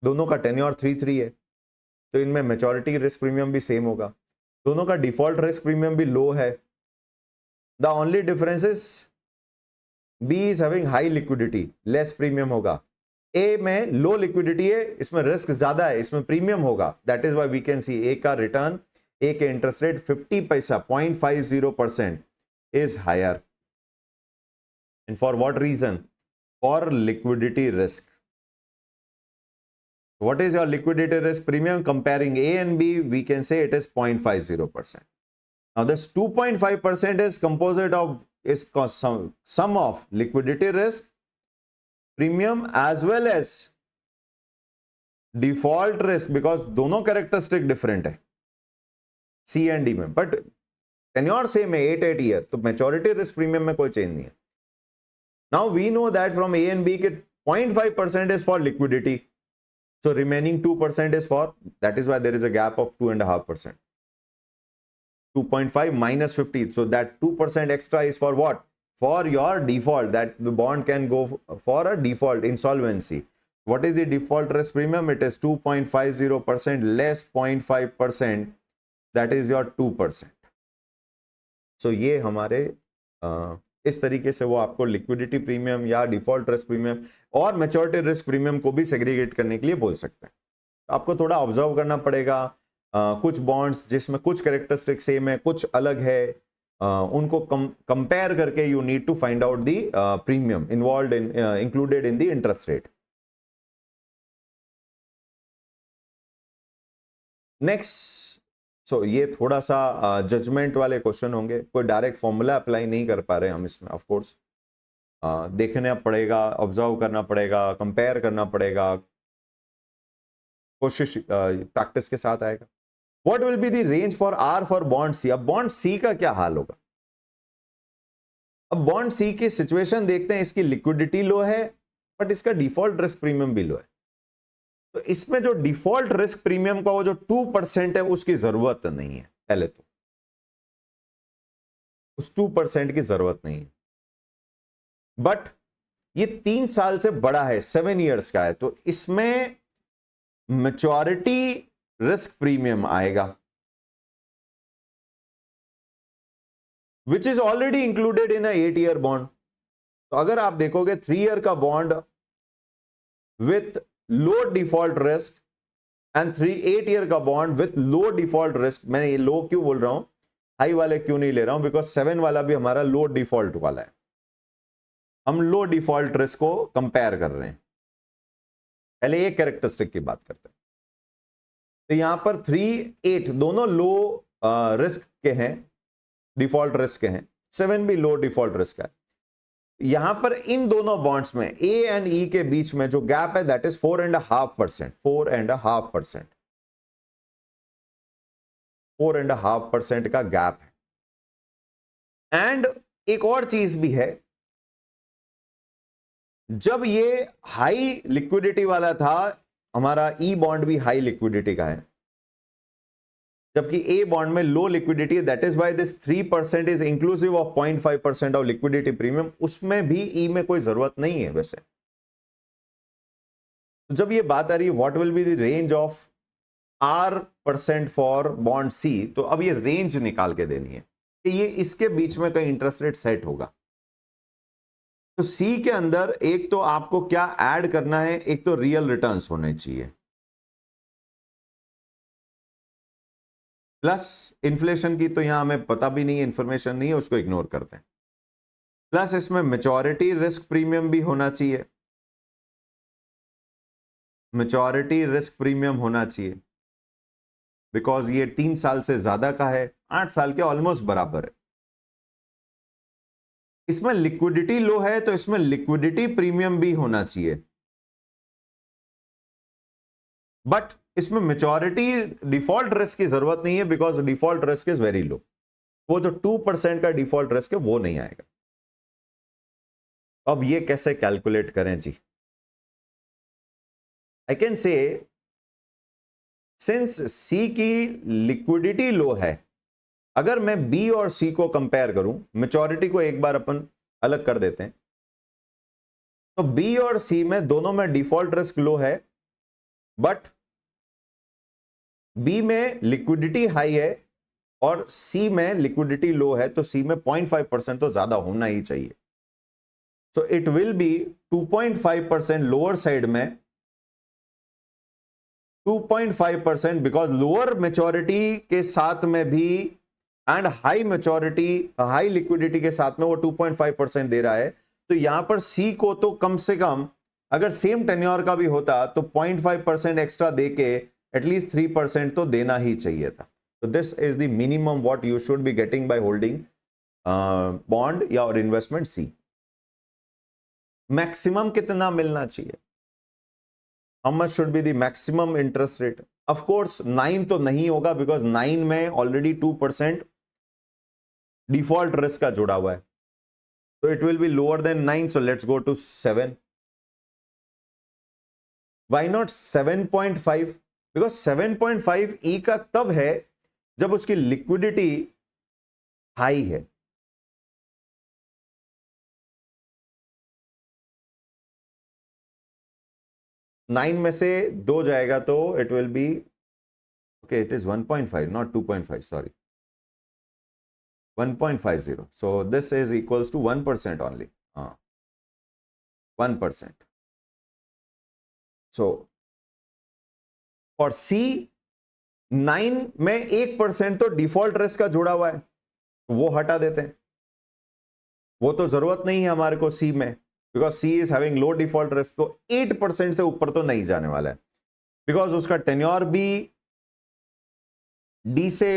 दोनों का टेन्योर 3 है, तो इनमें मैच्योरिटी रिस्क प्रीमियम भी सेम होगा. दोनों का डिफॉल्ट रिस्क प्रीमियम भी लो है. The only difference is B is having high liquidity, less premium होगा. ए में लो लिक्विडिटी है, इसमें रिस्क ज्यादा है, इसमें प्रीमियम होगा. That is why we can see A का रिटर्न, ए के इंटरेस्ट रेट 50 पैसा 0.50% is higher. And for what reason, for liquidity risk. What is your liquidity risk premium? Comparing A and B, we can say it is 0.50%. Now this 2.5% is composite of sum of liquidity risk premium as well as default risk, because दोनों characteristic different है C and D में, but tenure same है 8 year, तो maturity risk premium में कोई change नहीं है. Now we know that from A and B के 0.5% is for liquidity. So remaining 2% is for, that is why there is a gap of 2.5%. 2.5 minus 50. So that 2% extra is for what? For your default, that the bond can go for a default insolvency. What is the default risk premium? It is 2.50% less 0.5%. That is your 2%. So ये हमारे इस तरीके से वो आपको liquidity premium या default risk premium और maturity risk premium को भी सेग्रीगेट करने के लिए बोल सकते हैं. तो आपको थोड़ा ऑब्जर्व करना पड़ेगा. कुछ बॉन्ड्स जिसमें कुछ कैरेक्टरिस्टिक सेम है, कुछ अलग है, उनको कंपेयर करके you need to find out the premium involved in included in the interest rate. Next, so ये थोड़ा सा जजमेंट वाले क्वेश्चन होंगे. कोई डायरेक्ट फॉर्मूला अप्लाई नहीं कर पा रहे हम इसमें. ऑफ कोर्स देखना पड़ेगा, ऑब्जर्व करना पड़ेगा, कंपेयर करना पड़ेगा, कोशिश प्रैक्टिस के साथ आएगा. What will be the range for R for bond C. अब बॉन्ड सी का क्या हाल होगा. अब बॉन्ड सी की सिचुएशन देखते हैं. इसकी लिक्विडिटी लो है बट इसका डिफॉल्ट रिस्क प्रीमियम भी लो है. तो इसमें जो डिफॉल्ट रिस्क प्रीमियम का वो जो 2% है उसकी जरूरत नहीं है. पहले तो उस 2% की जरूरत नहीं है, बट ये 3 साल से बड़ा है, 7 इयर्स का है, तो इसमें मैच्योरिटी रिस्क प्रीमियम आएगा which is already included in 8 year bond. तो अगर आप देखोगे 3 ईयर का bond with low default risk and 8 year का bond with low default risk. मैंने ये लो क्यों बोल रहा हूं, हाई वाले क्यों नहीं ले रहा हूं, बिकॉज 7 वाला भी हमारा लो डिफॉल्ट वाला है. हम लो डिफॉल्ट रिस्क को कंपेयर कर रहे हैं. पहले एक कैरेक्टरिस्टिक की बात करते हैं. तो यहां पर 3, 8 दोनों लो रिस्क के हैं, डिफॉल्ट रिस्क के हैं, 7 भी लो डिफॉल्ट रिस्क है। यहां पर इन दोनों बॉन्ड्स में ए एंड ई के बीच में जो गैप है दैट इज 4.5%, 4.5%, 4.5% का गैप है। एंड एक और चीज भी है, जब ये हाई लिक्विडिटी वाला था, हमारा ई बॉन्ड भी हाई लिक्विडिटी का है, जबकि ए बॉन्ड में low liquidity, that is why this 3% is inclusive of 0.5% of liquidity premium. उसमें भी ई में कोई जरूरत नहीं है वैसे। तो जब ये बात आ रही है what will be the range of R% for bond C, तो अब ये रेंज निकाल के देनी है कि ये इसके बीच में कहीं इंटरेस्ट रेट सेट होगा। तो सी के अंदर एक तो आपको क्या ऐड करना है, एक तो रियल रिटर्न्स होने चाहिए, प्लस इन्फ्लेशन की तो यहां हमें पता भी नहीं है, इंफॉर्मेशन नहीं है, उसको इग्नोर करते हैं। प्लस इसमें मैच्योरिटी रिस्क प्रीमियम भी होना चाहिए, मैच्योरिटी रिस्क प्रीमियम होना चाहिए, बिकॉज ये 3 साल से ज्यादा का है, 8 साल के ऑलमोस्ट बराबर है। इसमें लिक्विडिटी लो है तो इसमें लिक्विडिटी प्रीमियम भी होना चाहिए, बट इसमें मैच्योरिटी डिफॉल्ट रिस्क की जरूरत नहीं है, because default risk is very low. वो जो 2% का डिफॉल्ट रिस्क है वो नहीं आएगा। अब ये कैसे कैलकुलेट करें जी? I can say since C की लिक्विडिटी लो है, अगर मैं बी और सी को कंपेयर करूं, मैच्योरिटी को एक बार अपन अलग कर देते हैं, तो बी और सी में दोनों में डिफॉल्ट रिस्क लो है, बट बी में लिक्विडिटी हाई है और सी में लिक्विडिटी लो है, तो सी में 0.5% तो ज्यादा होना ही चाहिए। So it will B 2.5% lower side में, 2.5%, बिकॉज लोअर मैच्योरिटी के साथ में भी and high maturity, high liquidity के साथ में वो 2.5% दे रहा है। तो यहां पर सी को तो कम से कम अगर सेम टेन्योर का भी होता तो 0.5% एक्स्ट्रा देके एटलीस्ट 3% तो देना ही चाहिए था। तो this is the minimum what you should be getting by holding bond या और इन्वेस्टमेंट सी। मैक्सिमम कितना मिलना चाहिए? How much should be the maximum interest rate? Of course 9 तो नहीं होगा, बिकॉज 9 में ऑलरेडी 2% डिफॉल्ट रिस्क का जुड़ा हुआ है, तो it will be lower than 9, so let's go to 7। Why not 7.5? Because 7.5 E का तब है जब उसकी लिक्विडिटी हाई है। नाइन में से 2 जाएगा तो it will B okay, it is 1.5 not 2.5, sorry 1.50, so this is equals to 1% only, 1%. So for C 9 में 1% तो डिफॉल्ट रिस्क का जुड़ा हुआ है, वो हटा देते हैं, वो तो जरूरत नहीं है हमारे को सी में, because C is having low default risk. तो 8% से ऊपर तो नहीं जाने वाला है, बिकॉज उसका टेन्योर भी डी से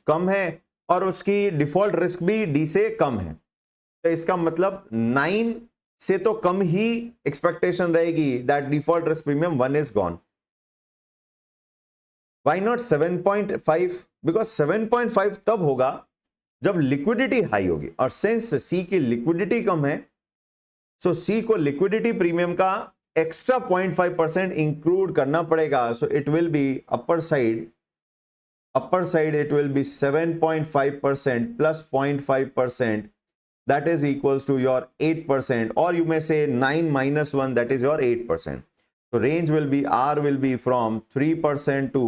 कम है और उसकी डिफॉल्ट रिस्क भी डी से कम है। तो इसका मतलब 9 से तो कम ही एक्सपेक्टेशन रहेगी that default risk premium 1 is gone. Why not 7.5? Because 7.5 तब होगा जब लिक्विडिटी हाई होगी, और सिंस सी की लिक्विडिटी कम है, सो सी को लिक्विडिटी प्रीमियम का एक्स्ट्रा 0.5% इंक्लूड करना पड़ेगा। So it will B upper side it will be 7.5% plus 0.5%, that is equals to your 8%, or you may say 9 minus 1, that is your 8%. So range will be, R will be from 3% to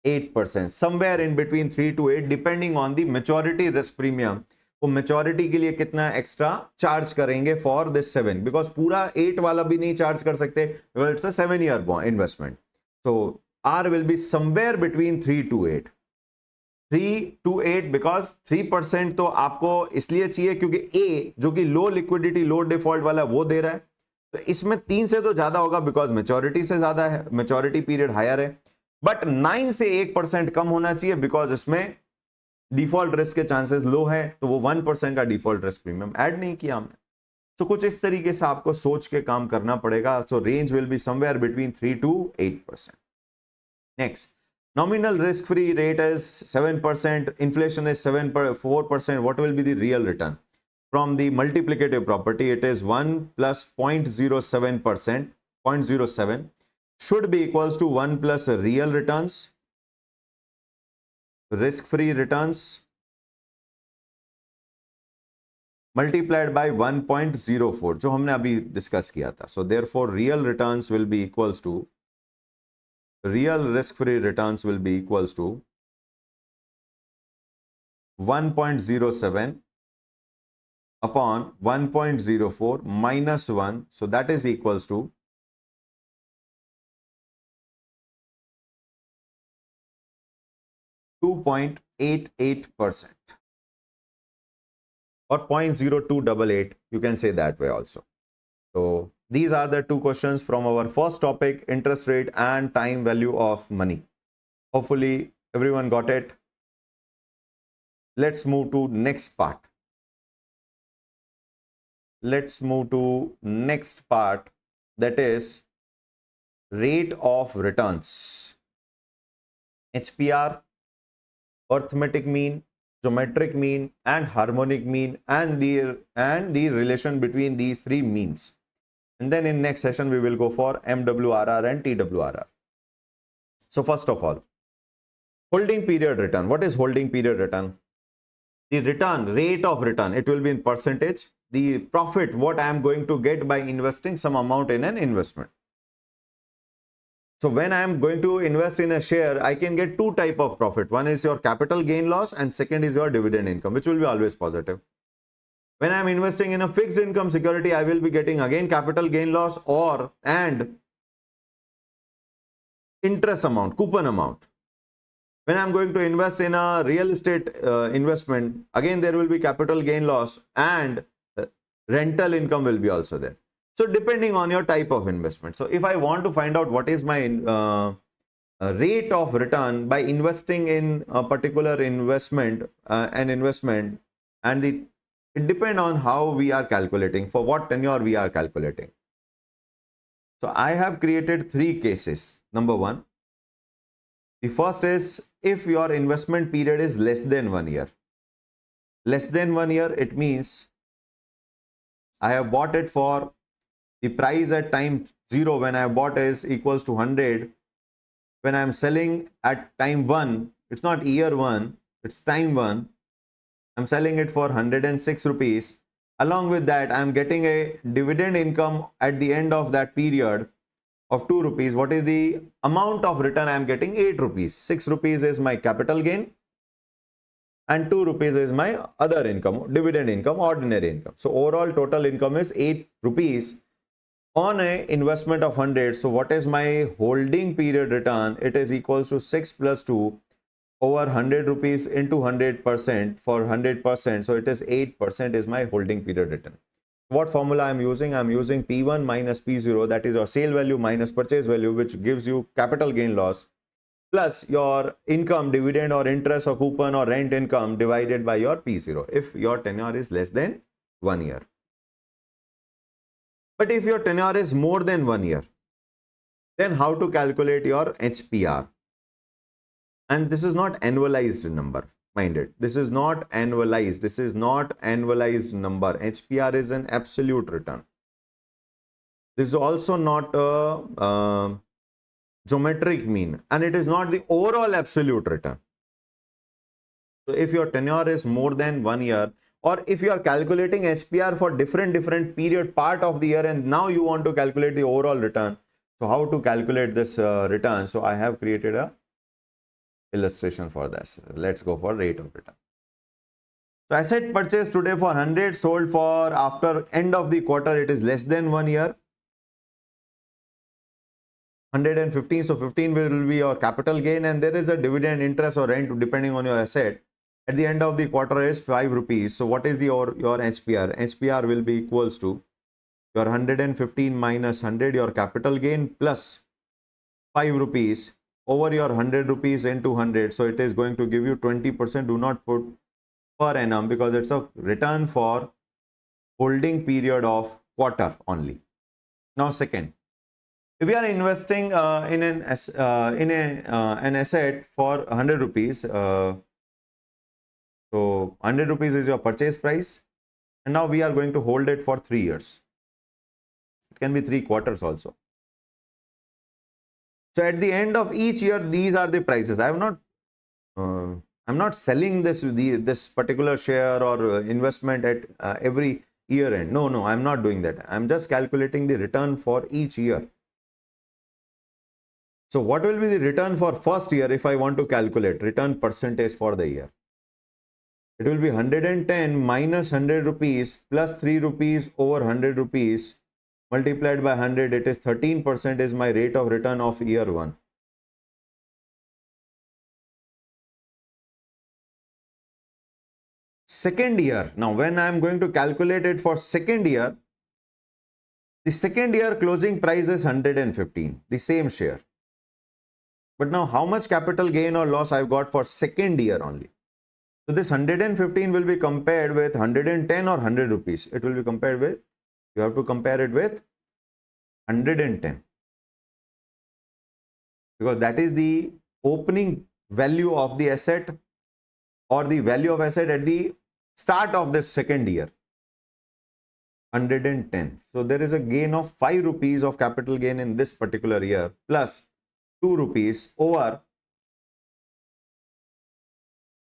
8%, somewhere in between 3 to 8 depending on the maturity risk premium. वो maturity के लिए कितना extra charge करेंगे for this 7, because पूरा 8 वाला भी नहीं charge कर सकते, इट्स अ 7-year इन्वेस्टमेंट। तो R will be somewhere between 3 to 8, 3 to 8, because 3% तो आपको इसलिए चाहिए क्योंकि A जो कि लो लिक्विडिटी लो डिफॉल्ट वाला वो दे रहा है, तो इसमें 3 से तो ज्यादा होगा बिकॉज मेच्योरिटी से ज्यादा है, मेच्योरिटी पीरियड हायर है, बट 9 से 1% कम होना चाहिए बिकॉज इसमें डिफॉल्ट रिस्क के चांसेस लो है, तो वो 1% का डिफॉल्ट रिस्क प्रीमियम ऐड नहीं किया हमने। तो कुछ इस तरीके से आपको सोच के काम करना पड़ेगा। सो range will be somewhere between 3 to 8%। Next, nominal risk free rate is 7%, inflation is 4%. What will be the real return from the multiplicative property? It is 1 plus 0.07%, 0.07 should be equals to 1 plus real returns, risk free returns multiplied by 1.04 जो हमने अभी discuss किया था। So therefore real returns will be equals to, real risk free returns will be equals to 1.07 upon 1.04 minus 1, so that is equals to 2.88% or 0.0288, you can say that way also. So these are the two questions from our first topic, interest rate and time value of money. Hopefully everyone got it. Let's move to next part. Let's move to next part, that is rate of returns. HPR, arithmetic mean, geometric mean and harmonic mean, and the relation between these three means. And then in next session we will go for MWRR and TWRR. So first of all, holding period return. What is holding period return? The return, rate of return, it will be in percentage. The profit, what I am going to get by investing some amount in an investment. So when I am going to invest in a share, I can get two type of profit. One is your capital gain loss and second is your dividend income, which will be always positive. When I am investing in a fixed income security, I will be getting again capital gain loss and interest amount, coupon amount. When I am going to invest in a real estate investment, again there will be capital gain loss and rental income will be also there. So depending on your type of investment. So if I want to find out what is my rate of return by investing in a particular investment, it depends on how we are calculating, for what tenure we are calculating. So I have created three cases. Number one, the first is if your investment period is less than 1 year. Less than 1 year, it means I have bought it for the price at time 0 when I bought is equals to 100. When I am selling at time 1, it's not year 1, it's time 1. I'm selling it for 106 rupees. Along with that, I'm getting a dividend income at the end of that period of 2 rupees. What is the amount of return I'm getting? 8 rupees. 6 rupees is my capital gain and 2 rupees is my other income, dividend income, ordinary income. So overall total income is 8 rupees on a investment of 100. So what is my holding period return? It is equals to 6 plus 2 over 100 rupees into 100% for 100%. So it is 8% is my holding period return. What formula I'm using? I'm using P1 minus P0, that is your sale value minus purchase value, which gives you capital gain loss, plus your income, dividend or interest or coupon or rent income divided by your P0 if your tenure is less than 1 year. But if your tenure is more than 1 year, then how to calculate your HPR? And this is not annualized number, mind it. This is not annualized. This is not annualized number. HPR is an absolute return. This is also not a geometric mean, and it is not the overall absolute return. So if your tenure is more than 1 year, or if you are calculating HPR for different period part of the year, and now you want to calculate the overall return, so how to calculate this return? So I have created a illustration for this. Let's go for rate of return. So asset purchased today for 100, sold for after end of the quarter, it is less than 1 year, 115. So 15 will be your capital gain, and there is a dividend, interest or rent depending on your asset. At the end of the quarter is 5 rupees. So what is your HPR? HPR will be equals to your 115 minus 100, your capital gain, plus 5 rupees over your 100 rupees into 100. So it is going to give you 20%. Do not put per annum because it's a return for holding period of quarter only. Now second, if we are investing in an asset for 100 rupees, so 100 rupees is your purchase price, and now we are going to hold it for 3 years. It can be 3 quarters also. So at the end of each year, these are the prices. I'm not selling this particular share or investment at every year end. No, I'm not doing that. I'm just calculating the return for each year. So what will be the return for first year if I want to calculate return percentage for the year? It will be 110 minus 100 rupees plus 3 rupees over 100 rupees multiplied by 100. It is 13% is my rate of return of year 1. Second year, now when I am going to calculate it for second year, the second year closing price is 115, the same share. But now how much capital gain or loss I've got for second year only? So this 115 will be compared with 110 or 100 rupees. It will be compared with, you have to compare it with 110. Because that is the opening value of the asset or the value of asset at the start of the second year. 110. So there is a gain of 5 rupees of capital gain in this particular year plus 2 rupees over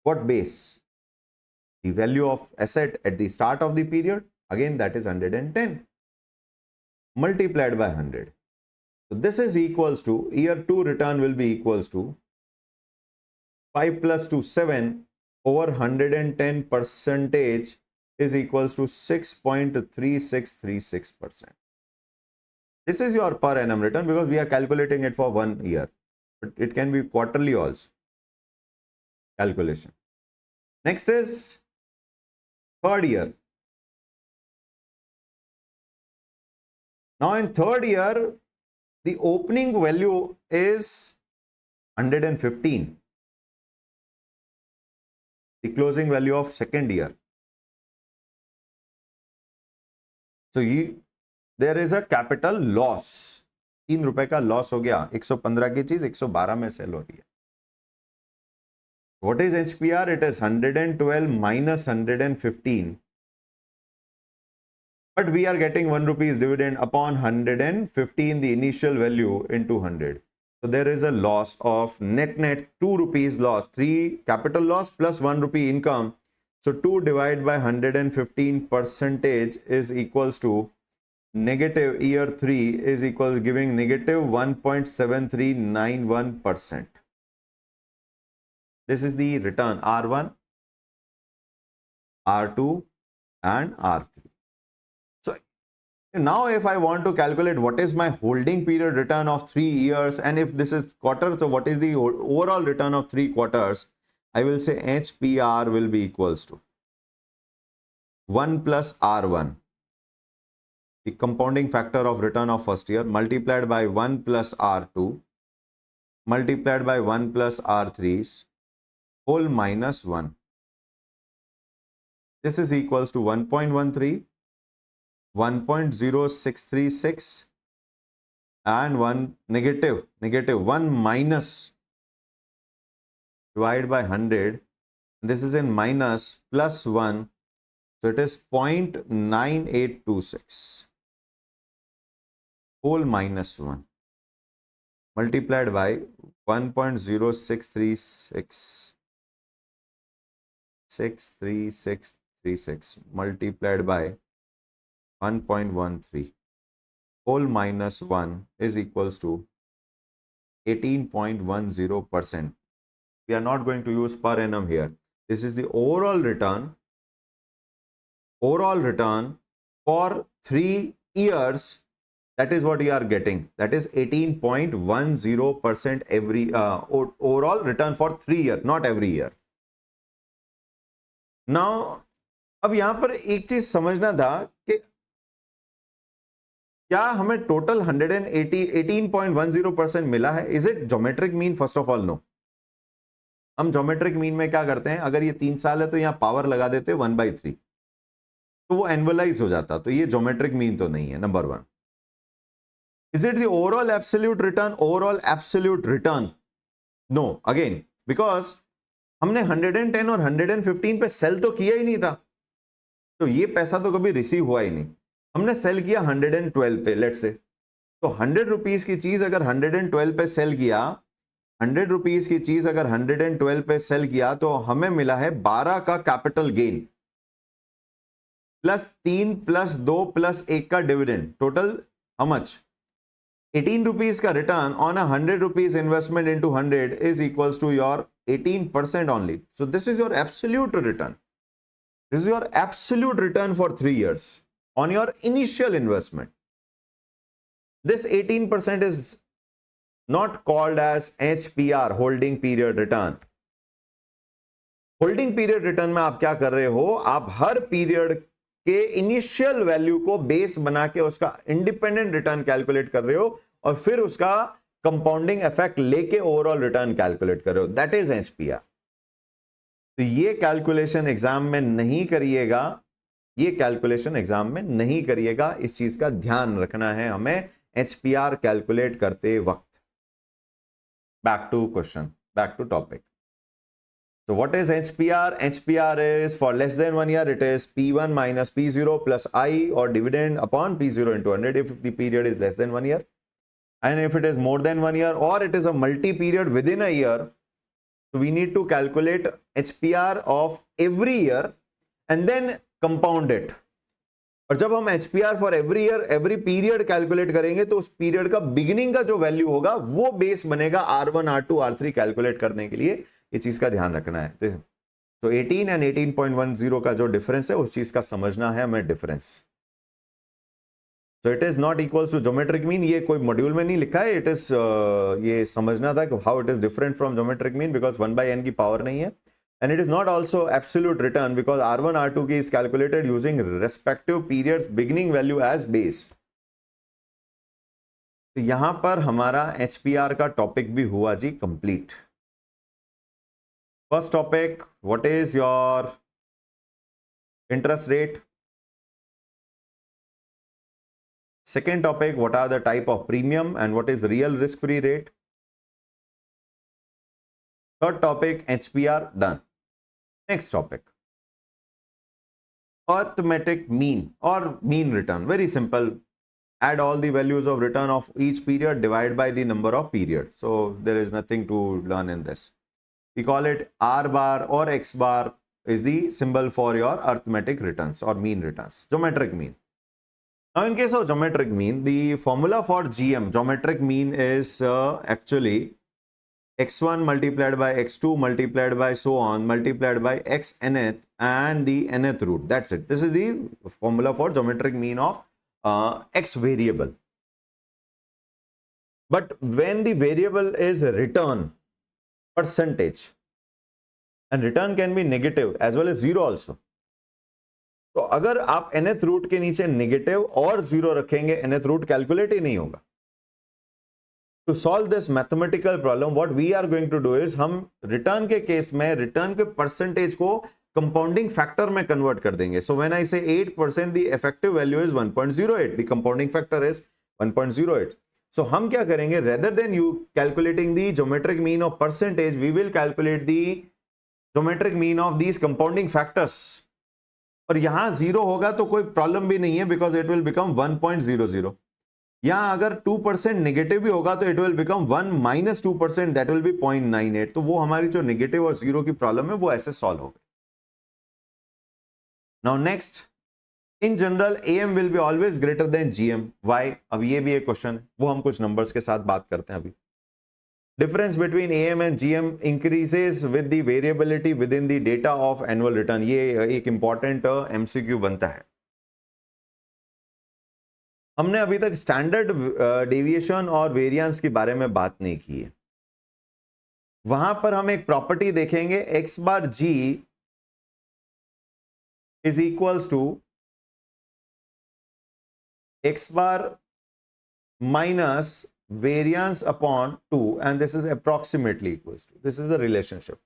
what base? The value of asset at the start of the period, again that is 110 multiplied by 100. So this is equals to, year 2 return will be equals to 5 plus 2, 7 over 110 percentage is equals to 6.3636%. This is your per annum return because we are calculating it for 1 year, but it can be quarterly also calculation. Next is third year. Now in third year, the opening value is 115. The closing value of second year. So there is a capital loss. 3 रुपए का loss हो गया, 115 की चीज 112 में cell हो रही है. What is HPR? It is 112 minus 115. But we are getting 1 rupees dividend upon 115, the initial value into 100. So there is a loss of net 2 rupees loss, 3 capital loss plus 1 rupee income. So 2 divided by 115 percentage is equals to negative, year 3 is equal to giving negative 1.7391%. This is the return R1, R2 and R3. So now if I want to calculate what is my holding period return of 3 years, and if this is quarter, so what is the overall return of 3 quarters, I will say HPR will be equals to 1 plus R1, the compounding factor of return of first year, multiplied by 1 plus R2 multiplied by 1 plus R3's whole minus 1. This is equals to 1.13, 1.0636 and 1 negative 1 minus divided by 100. This is in minus plus 1. So it is 0.9826 whole minus 1 multiplied by 1.0636 63636 multiplied by 1.13 whole minus 1 is equals to 18.10%. We are not going to use per annum here. This is the overall return for 3 years. That is what we are getting. That is 18.10% every overall return for 3 years, not every year. Now, अब यहां पर एक चीज समझना था कि क्या हमें टोटल 18.10% मिला है? Is it geometric mean? First of all know. हम ज्योमेट्रिक मीन में क्या करते हैं, अगर ये 3 साल है तो यहां पावर लगा देते 1/3, तो वो एनुअलाइज हो जाता, तो ये ज्योमेट्रिक मीन तो नहीं है, number 1। Is it the overall absolute return? Overall absolute return no, again because हमने 110 और 115 पे सेल तो किया ही नहीं था, तो ये पैसा तो कभी रिसीव हुआ ही नहीं। हमने सेल किया 112 पे, लेट से, तो 100 रुपीज की चीज अगर 112 पे सेल किया, 100 रुपीज की चीज अगर 112 पे सेल किया, तो हमें मिला है 12 का capital gain plus 3 plus 2 plus 1 का dividend, total how much? 18 rupees का return on a 100 rupees investment into 100 is equals to your 18% only. So this is your absolute return. This is your absolute return for 3 years on your initial investment. This 18% is not called as HPR, holding period return. Holding period return में आप क्या कर रहे हो, आप हर period के initial value को base बना के उसका इंडिपेंडेंट रिटर्न कैलकुलेट कर रहे हो और फिर उसका कंपाउंडिंग इफेक्ट लेके ओवरऑल रिटर्न कैलकुलेट कर रहे हो, दैट इज एचपीआर। तो ये कैलकुलेशन एग्जाम में नहीं करिएगा, ये कैलकुलेशन एग्जाम में नहीं करिएगा, इस चीज का ध्यान रखना है हमें एचपीआर कैलकुलेट करते वक्त। Back to question, back to topic. So what is HPR? HPR is for less than 1 year, it is P1 minus P0 plus I or dividend upon P0 into 100 if the period is less than 1 year. And if it is more than 1 year or it is a multi-period within a year, so we need to calculate HPR of every year and then compound it. और जब हम HPR for every year, every period calculate करेंगे तो उस period का beginning का जो value होगा वो बेस बनेगा R1, R2, R3 कैलकुलेट करने के लिए। ये चीज का ध्यान रखना है। तो 18 एंड 18.10 का जो डिफरेंस है उस चीज का समझना है हमें डिफरेंस। तो it is not equals to geometric mean, ये कोई मॉड्यूल में नहीं लिखा है, इट इज ये समझना था कि how it is different from geometric mean because 1/n की पावर नहीं है। And it is not also absolute return because R1, R2 की is calculated using respective periods beginning value as base. तो यहां पर हमारा HPR का टॉपिक भी हुआ जी complete. First topic, what is your interest rate. Second topic, what are the type of premium and what is real risk free rate. Third topic HPR done. Next topic, arithmetic mean or mean return. Very simple. Add all the values of return of each period, divide by the number of period. So there is nothing to learn in this. We call it R bar or X bar is the symbol for your arithmetic returns or mean returns. Geometric mean. Now in case of geometric mean, the formula for GM, geometric mean is actually x1 multiplied by x2 multiplied by so on multiplied by x nth and the nth root. That's it. This is the formula for geometric mean of x variable. But when the variable is return percentage, and return can be negative as well as zero also. तो अगर आप nth root के नीचे negative और zero रखेंगे, nth root calculate ही नहीं होगा। To solve this mathematical problem, what we are going to do is हम रिटर्न के केस में रिटर्न के परसेंटेज को कंपाउंडिंग फैक्टर में कन्वर्ट कर देंगे। So when I say 8%, the effective value is 1.08. The compounding factor is 1.08. So हम क्या करेंगे, rather than you calculating the geometric mean of percentage, we will calculate the geometric mean of these compounding factors. और यहां zero होगा तो कोई problem भी नहीं है बिकॉज इट विल बिकम 1.00। यहां अगर 2% नेगेटिव भी होगा तो it will become 1 minus 2%, that will B 0.98। तो वो हमारी जो नेगेटिव और जीरो की प्रॉब्लम है वो ऐसे सॉल्व हो गई। Now next, in general AM will be always greater than GM। Why? अब ये भी एक क्वेश्चन है, वो हम कुछ नंबर्स के साथ बात करते हैं अभी। Difference between AM and GM increases with the variability with in the data of annual return. ये एक इंपॉर्टेंट MCQ बनता है। हमने अभी तक स्टैंडर्ड डेविएशन और वेरिएंस के बारे में बात नहीं की है। वहां पर हम एक प्रॉपर्टी देखेंगे, x बार g इज equals to x bar minus variance upon 2, and this is approximately equals to, this is the relationship.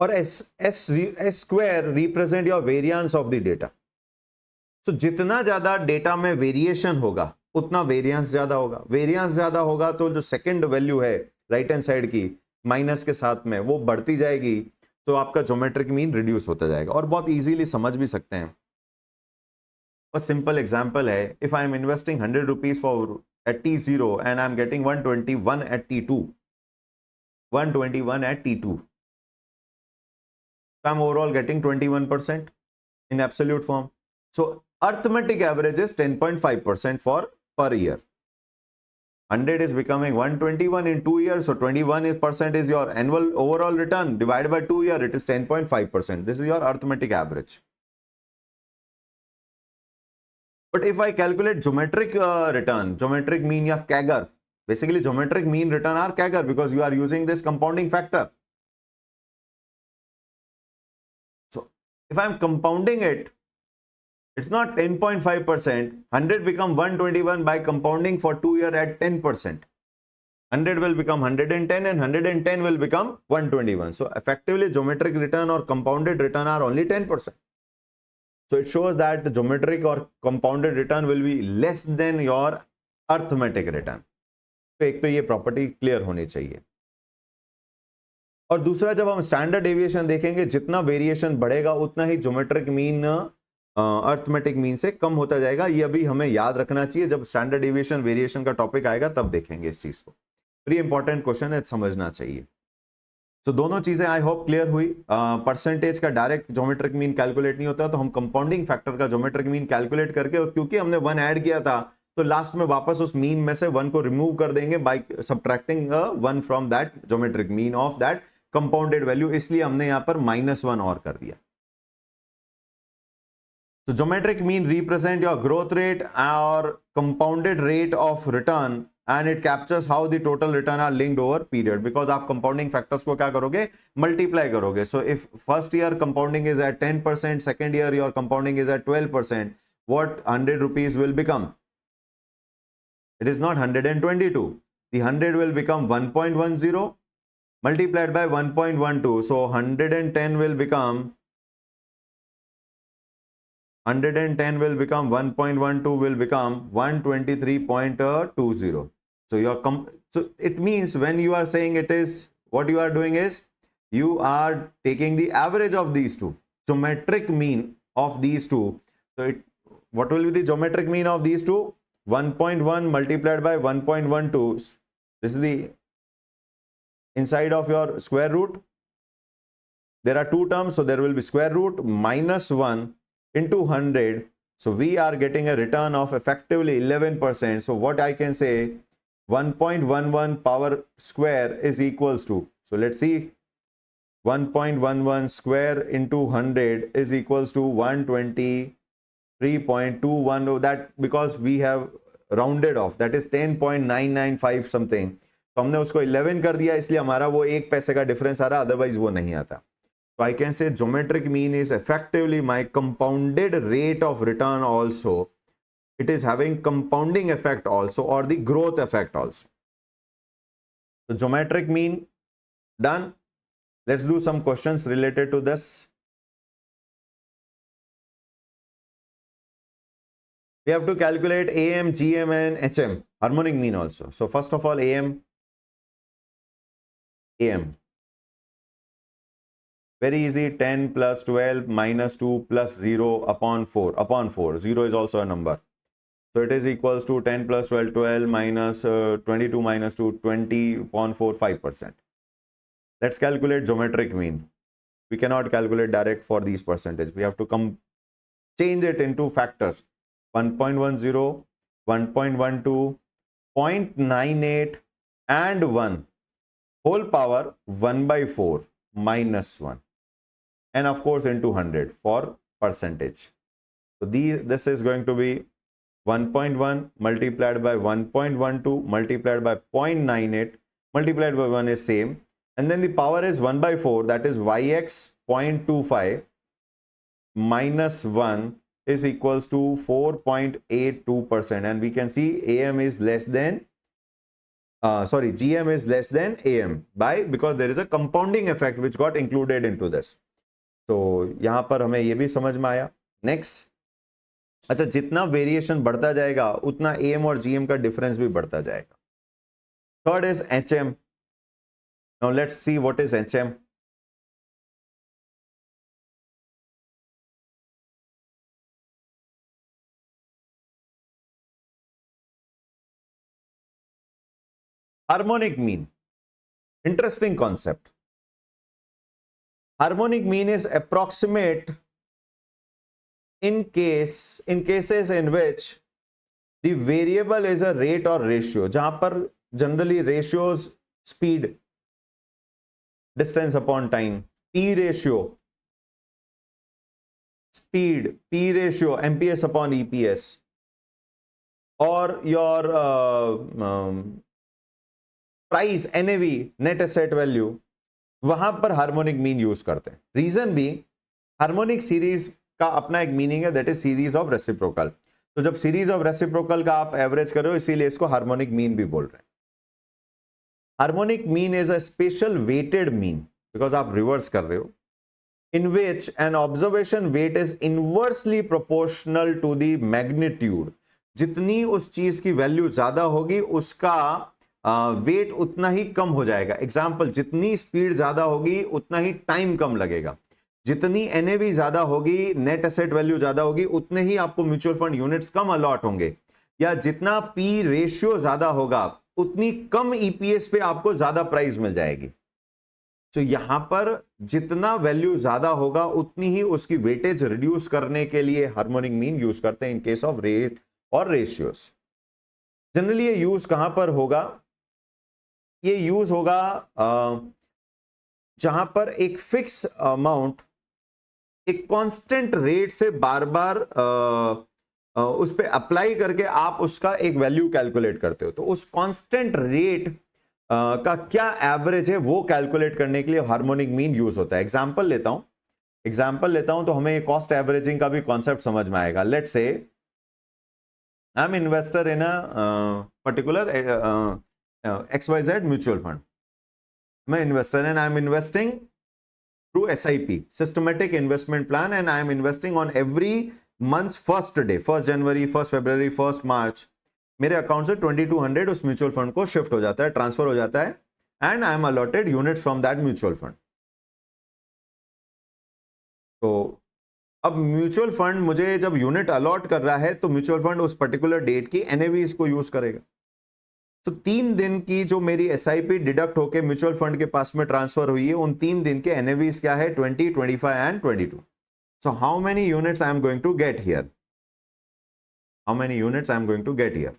और s square represent your variance of the data. So जितना ज्यादा डेटा में variation होगा उतना variance ज्यादा होगा. Variance ज्यादा होगा तो जो सेकंड वैल्यू है राइट हैंड साइड की माइनस के साथ में वो बढ़ती जाएगी, तो आपका ज्योमेट्रिक मीन रिड्यूस होता जाएगा. और बहुत इजीली समझ भी सकते हैं. और सिंपल एग्जांपल है, if I am investing 100 rupees for at T0 and I'm getting 121 at T2, 121 at T2, so I'm overall getting 21% in absolute form. So arithmetic average is 10.5% for per year. 100 is becoming 121 in 2 years, so 21% is your annual overall return. Divided by 2 years, it is 10.5%. This is your arithmetic average. But if I calculate geometric return, geometric mean या CAGR, basically geometric mean return are CAGR because you are using this compounding factor. So if I am compounding it, it's not 10.5%. 100 become 121 by compounding for 2 years at 10%. 100 will become 110 and 110 will become 121. So effectively geometric return or compounded return are only 10%. So it shows that the geometric or compounded return will be less than your arithmetic return. तो एक तो ये property clear होनी चाहिए. और दूसरा, जब हम स्टैंडर्ड डेविएशन देखेंगे, जितना वेरिएशन बढ़ेगा उतना ही ज्योमेट्रिक मीन अर्थमेटिक मीन से कम होता जाएगा. ये अभी हमें याद रखना चाहिए. जब स्टैंडर्ड डेविएशन वेरिएशन का टॉपिक आएगा तब देखेंगे इस चीज को. वेरी इंपॉर्टेंट क्वेश्चन है, समझना चाहिए. तो दोनों चीजें आई होप क्लियर हुई. परसेंटेज का डायरेक्ट ज्योमेट्रिक मीन कैलकुलेट नहीं होता, तो हम कंपाउंडिंग फैक्टर का ज्योमेट्रिक मीन कैलकुलेट करके, और क्योंकि हमने 1 ऐड किया था तो लास्ट में वापस उस मीन में से 1 को रिमूव कर देंगे by subtracting 1 from that geometric mean of that compounded value. इसलिए हमने यहां पर -1 और कर दिया. तो geometric mean represent your growth rate और compounded rate of return, and it captures how the total return are linked over period, because आप compounding factors को क्या करोगे, multiply करोगे. So if first year compounding is at 10%, second year your compounding is at 12%, what 100 rupees will become? It is not 122. The 100 will become 1.10 multiplied by 1.12. So 110 will become 1.12 will become 123.20. So it means when you are saying it is, what you are doing is you are taking the average of these two, geometric mean of these two. So what will be the geometric mean of these two? 1.1 multiplied by 1.12. This is the inside of your square root. There are two terms, so there will be square root minus 1 into 100. So we are getting a return of effectively 11%. So what I can say, 1.11 power square is equals to, so let's see, 1.11 square into 100 is equals to 123.21. that because we have rounded off, that is 10.995 something. तो हमने उसको 11 कर दिया, इसलिए हमारा वो 1 पैसे का डिफरेंस आ रहा, अदरवाइज वो नहीं आता. So I can say geometric mean is effectively my compounded rate of return also. It is having compounding effect also, or the growth effect also. So geometric mean done. Let's do some questions related to this. We have to calculate AM, GM and HM, harmonic mean also. So first of all, AM. Very easy, 10 plus 12 minus 2 plus 0 upon 4. 0 is also a number. So it is equals to 10 plus 12, 12 minus 22 minus 2, 20 upon 4, 5%. Let's calculate geometric mean. We cannot calculate direct for these percentage. We have to change it into factors. 1.10, 1.12, 0.98 and 1 whole power 1 by 4 minus 1. And of course into 100 for percentage. So this is going to be 1.1 multiplied by 1.12 multiplied by 0.98 multiplied by 1 is same, and then the power is 1 by 4, that is yx 0.25 minus 1 is equals to 4.82%, and we can see AM is less than GM is less than AM because there is a compounding effect which got included into this. तो यहां पर हमें ये भी समझ में आया. Next, अच्छा, जितना वेरिएशन बढ़ता जाएगा उतना AM और GM का डिफरेंस भी बढ़ता जाएगा. Third is HM. Now let's see what is HM. Harmonic mean. Interesting concept. Harmonic mean is approximate in cases in which the variable is a rate or ratio. जहां पर generally ratios speed, distance upon time, P ratio, speed, P ratio, MPS upon EPS, or your price, NAV, net asset value, वहां पर harmonic mean use करते हैं. Reason भी, harmonic series का अपना एक मीनिंग है, that is series of reciprocal. तो जब सीरीज ऑफ रेसिप्रोकल का आप एवरेज कर रहे हो, इसीलिए इसको हार्मोनिक मीन भी बोल रहे हैं. Harmonic mean is a special weighted mean because आप रिवर्स कर रहे हो, in which an observation weight is inversely proportional to the magnitude. जितनी उस चीज की वैल्यू ज्यादा होगी उसका वेट उतना ही कम हो जाएगा. एग्जाम्पल, जितनी स्पीड ज्यादा होगी उतना ही टाइम कम लगेगा. जितनी NAV ज्यादा होगी, नेट एसेट वैल्यू ज्यादा होगी, उतने ही आपको म्यूचुअल फंड यूनिट्स कम अलॉट होंगे. या जितना P रेशियो ज्यादा होगा उतनी कम EPS पे आपको ज्यादा प्राइस मिल जाएगी. तो यहां पर जितना वैल्यू ज्यादा होगा उतनी ही उसकी वेटेज रिड्यूस करने के लिए हार्मोनिक मीन यूज करते हैं इन केस ऑफ रेट और रेशियोस. जनरली ये यूज कहां पर होगा? ये यूज होगा जहां पर एक फिक्स अमाउंट एक कांस्टेंट रेट से बार बार उस पे अप्लाई करके आप उसका एक वैल्यू कैलकुलेट करते हो. तो उस कांस्टेंट रेट का क्या एवरेज है वो कैलकुलेट करने के लिए हार्मोनिक मीन यूज होता है. एग्जांपल लेता हूं तो हमें कॉस्ट एवरेजिंग का भी कॉन्सेप्ट समझ में आएगा. Let's say I am investor in a particular XYZ mutual fund. मैं investor and I am investing through SIP, systematic investment plan, and I am investing on every month first day, 1 January, 1 February, 1 March. मेरे account से 2200 उस mutual fund को shift हो जाता है, transfer हो जाता है, and I M allotted units from that mutual fund. तो अब म्यूचुअल फंड मुझे जब यूनिट अलॉट कर रहा है तो म्यूचुअल फंड उस पर्टिकुलर डेट की NAVs को यूज करेगा. तो 3 दिन की जो मेरी SIP डिडक्ट होकर म्यूचुअल फंड के पास में ट्रांसफर हुई है, उन 3 दिन के NAVs क्या है? 20, 25 and 22. So how many units I am going to get here? How many units I am going to get here?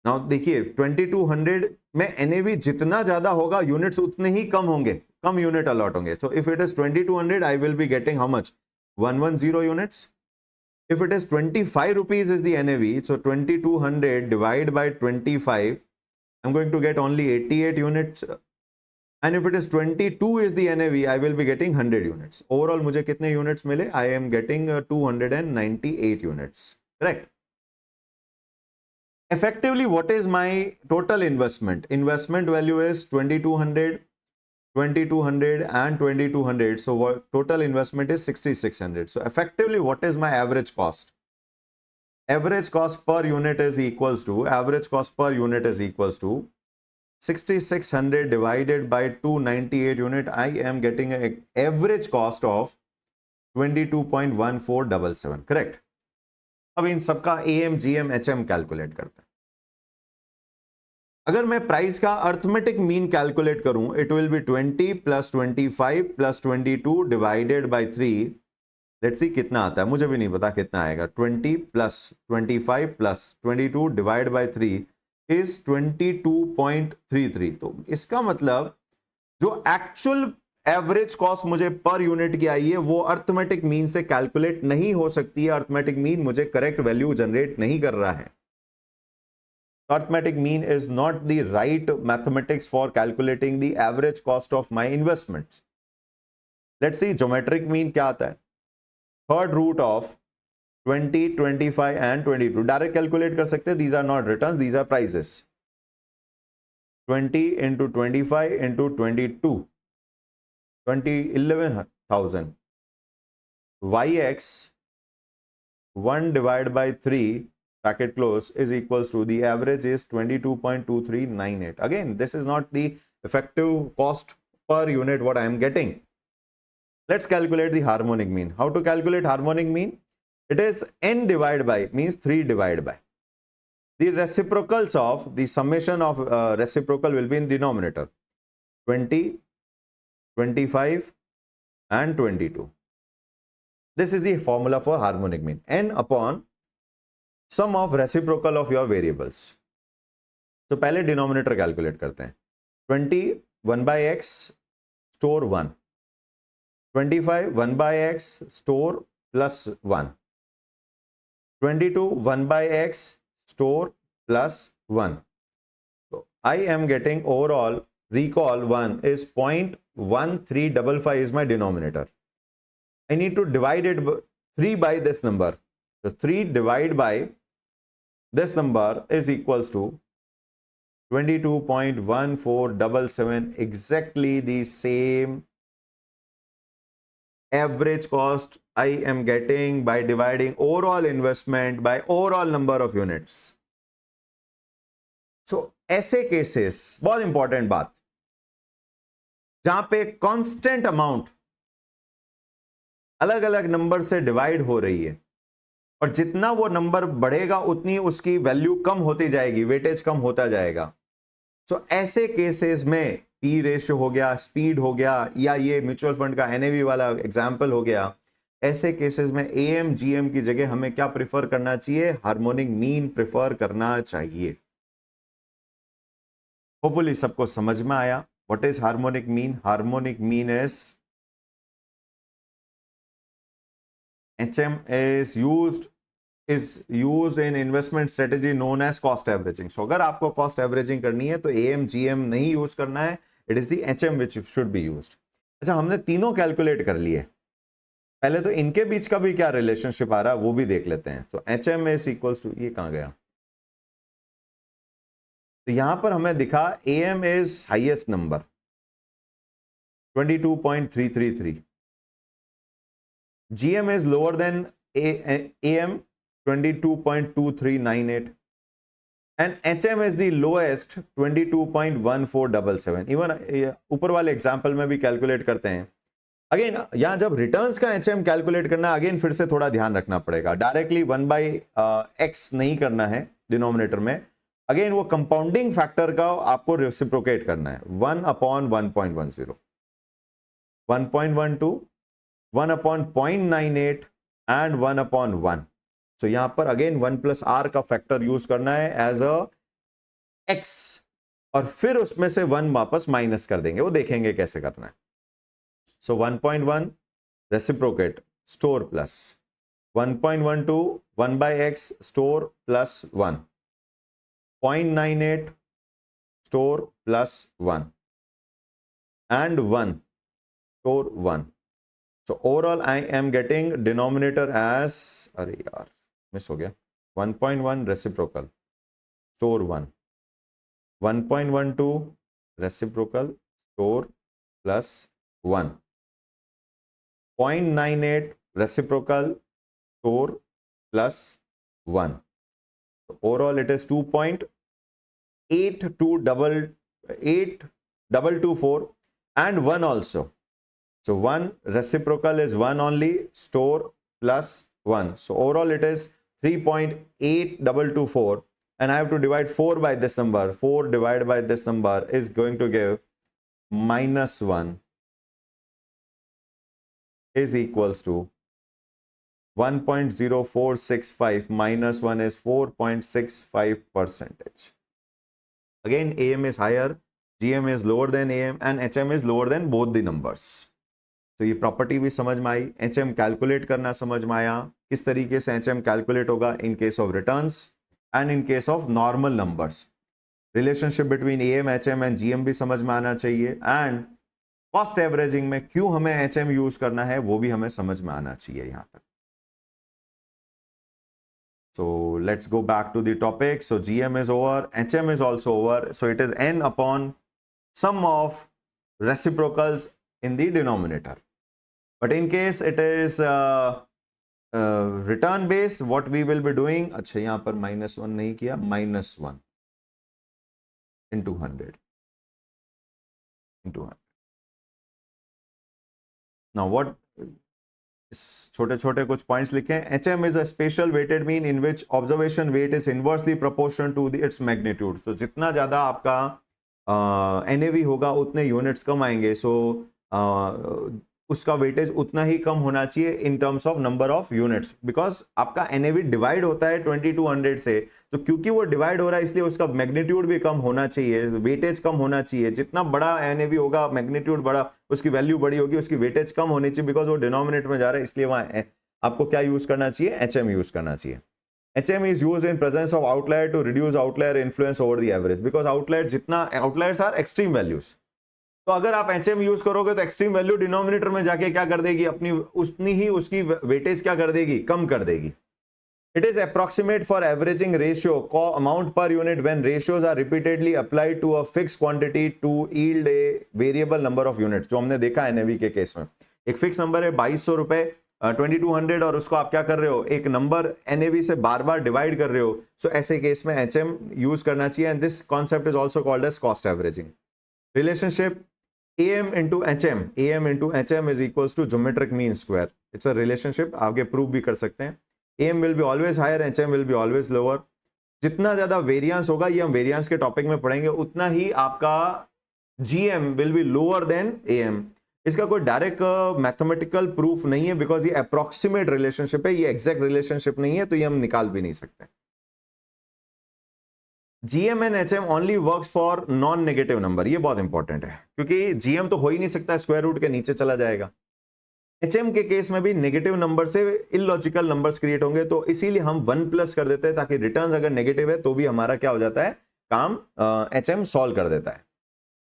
Now देखिए, 2200 में NAV जितना ज्यादा होगा यूनिट्स उतने ही कम होंगे, कम यूनिट अलॉट होंगे. So if it is 2200 I will be getting how much? 110 units. If it is 25 rupees is the NAV, so 2200 divided by 25, I'm going to get only 88 units. And if it is 22 is the NAV, I will be getting 100 units. Overall, मुझे कितने units मिले? I am getting 298 units. Correct? Effectively, what is my total investment? Investment value is 2200 and 2200. So what total investment is 6600. So effectively, what is my average cost? Average cost per unit is equals to 6600 divided by 298 unit. I am getting an average cost of 22.1477. Correct? अब इन सबका AM, GM, HM calculate करते हैं. अगर मैं price का arithmetic mean calculate करूं, it will B 20 plus 25 plus 22 divided by 3. Let's see कितना आता है, मुझे भी नहीं पता कितना आएगा. 20 plus 25 plus 22 divide by 3 is 22.33. तो इसका मतलब जो एक्चुअल एवरेज कॉस्ट मुझे पर यूनिट की आई है वो अर्थमेटिक मीन से कैलकुलेट नहीं हो सकती है. अर्थमेटिक मीन मुझे करेक्ट वैल्यू जनरेट नहीं कर रहा है. Arithmetic mean is not the right mathematics for calculating the average cost of my investments. Let's see geometric mean क्या आता है? Third root of 20, 25 and 22 direct calculate कर सकते हैं. These are not returns, these are prices. 20 into 25 into 22, 11,000. Yx 1 divided by 3 bracket close is equals to, the average is 22.2398. Again, this is not the effective cost per unit what I am getting. Let's calculate the harmonic mean. How to calculate harmonic mean? It is n divided by, means 3 divided by the reciprocals of, the summation of reciprocal will be in denominator, 20, 25 and 22. This is the formula for harmonic mean. N upon sum of reciprocal of your variables. तो पहले denominator calculate करते हैं. 20 1 by x store 1, 25 1 by x store plus 1, 22 1 by x store plus 1. So I am getting overall, recall 1 is 0.1355 is my denominator. I need to divide it 3 by this number. So 3 divided by this number is equals to 22.1477, exactly the same average cost I am getting by dividing overall investment by overall number of units. So ऐसे cases, बहुत important बात, जहां पे constant amount अलग अलग number से divide हो रही है और जितना वो नंबर बढ़ेगा उतनी उसकी वैल्यू कम होती जाएगी, वेटेज कम होता जाएगा. सो ऐसे केसेस में पी रेशियो हो गया, स्पीड हो गया, या ये म्यूचुअल फंड का एनएवी वाला एग्जांपल हो गया, ऐसे केसेस में एएम जीएम की जगह हमें क्या प्रिफर करना चाहिए? हार्मोनिक मीन प्रिफर करना चाहिए. होपफुली सबको समझ में आया. What is harmonic mean? Harmonic mean is HM is used in investment strategy known as cost averaging. So अगर आपको cost averaging करनी है तो AM GM नहीं यूज करना है. It is the HM which should be used. अच्छा, हमने तीनों कैलकुलेट कर लिए. पहले तो इनके बीच का भी क्या रिलेशनशिप आ रहा है वो भी देख लेते हैं. तो HM is equals to, ये कहां गया? तो यहां पर हमें दिखा AM is highest number 22.333. GM is lower than AM 22.2398 and HM is the lowest 22.1477. Even ऊपर वाले एग्जांपल में भी कैलकुलेट करते हैं. अगेन यहां जब रिटर्न्स का HM कैलकुलेट करना, अगेन फिर से थोड़ा ध्यान रखना पड़ेगा. डायरेक्टली 1 by x नहीं करना है डिनोमिनेटर में. अगेन वो कंपाउंडिंग फैक्टर का आपको रेसिप्रोकेट करना है. 1 upon 1.10, 1.12, 1 upon 0.98 and 1 upon 1. So यहां पर अगेन 1 plus r का फैक्टर यूज करना है एज अ x और फिर उसमें से 1 वापस माइनस कर देंगे. वो देखेंगे कैसे करना है. So 1.1 reciprocate store plus 1.12 1 by x store plus 1, 0.98 store plus 1 and 1 store 1. So overall I am getting denominator as, अरे यार मिस हो गया, 1.1 reciprocal store 1, 1.12 reciprocal store plus 1, 0.98 reciprocal store plus 1. So overall it is 2.8224 and 1 also. So 1 reciprocal is 1 only, store plus 1. So overall it is 3.8224 and I have to divide 4 by this number. 4 divided by this number is going to give -1 is equals to 1.0465 minus 1 is 4.65%. Again AM is higher, GM is lower than AM and HM is lower than both the numbers. तो ये property भी समझ में आई. HM calculate करना समझ में आया. किस तरीके से HM कैलकुलेट होगा इन case of returns and in case of normal numbers. Relationship between AM HM and GM भी समझ में आना चाहिए एंड कॉस्ट एवरेजिंग में क्यों हमें HM यूज करना है वो भी हमें समझ में आना चाहिए. यहां तक So let's go back to the topic. So GM is over, HM is also over. So it is n upon sum of reciprocals in the denominator. But in case it is return based, what we will be doing, अच्छा यहाँ पर -1 नहीं किया, -1 into 100 into 100. Now what, छोटे छोटे कुछ points लिखे. HM is a special weighted mean in which observation weight is inversely proportional to its magnitude. तो जितना ज़्यादा आपका NAV होगा उतने यूनिट्स कम आएंगे. सो उसका वेटेज उतना ही कम होना चाहिए in terms of number of units, because आपका NAV डिवाइड होता है 2200 से. तो क्योंकि वो डिवाइड हो रहा है इसलिए उसका मैग्नीट्यूड भी कम होना चाहिए, वेटेज कम होना चाहिए. जितना बड़ा NAV होगा, मैग्नीट्यूड बड़ा, उसकी वैल्यू बड़ी होगी, उसकी वेटेज कम होनी चाहिए, बिकॉज वो डिनोमिनेटर में जा रहा है. इसलिए वहां आपको क्या यूज करना चाहिए, HM यूज करना चाहिए. HM is used in presence of outlier to reduce outlier influence over the average, because outlier जितना, outliers are extreme values. तो अगर आप HM यूज करोगे तो एक्सट्रीम वैल्यू डिनोमिनेटर में जाके क्या कर देगी, अपनी उतनी ही उसकी वेटेज क्या कर देगी, कम कर देगी. It is approximate for averaging ratio amount per unit when ratios are repeatedly applied to a fixed quantity to yield a variable number of unit. जो हमने देखा NAV के केस में, एक फिक्स नंबर है 2200 रुपए, 2200, और उसको आप क्या कर रहे हो, एक नंबर NAV से बार बार डिवाइड कर रहे हो. सो ऐसे केस में HM यूज करना चाहिए. And this concept is also called as cost averaging. Relationship AM into HM is equals to geometric mean square. It's a relationship, आगे प्रूव भी कर सकते हैं. AM will be always higher, HM will be always lower. जितना ज्यादा variance होगा, ये हम वेरिएंस के टॉपिक में पढ़ेंगे, उतना ही आपका GM will be lower than AM. इसका कोई डायरेक्ट मैथमेटिकल प्रूफ नहीं है, बिकॉज ये अप्रोक्सीमेट रिलेशनशिप है, ये एग्जैक्ट रिलेशनशिप नहीं है, तो ये हम निकाल भी नहीं सकते. GM and HM only works for non negative number. ये बहुत इंपॉर्टेंट है, क्योंकि GM तो हो ही नहीं सकता, स्क्वायर रूट के नीचे चला जाएगा. HM के केस में भी नेगेटिव नंबर से इलॉजिकल नंबर्स क्रिएट होंगे, तो इसीलिए हम 1+ कर देते हैं, ताकि रिटर्न्स अगर नेगेटिव है तो भी हमारा क्या हो जाता है, काम HM सॉल्व कर देता है.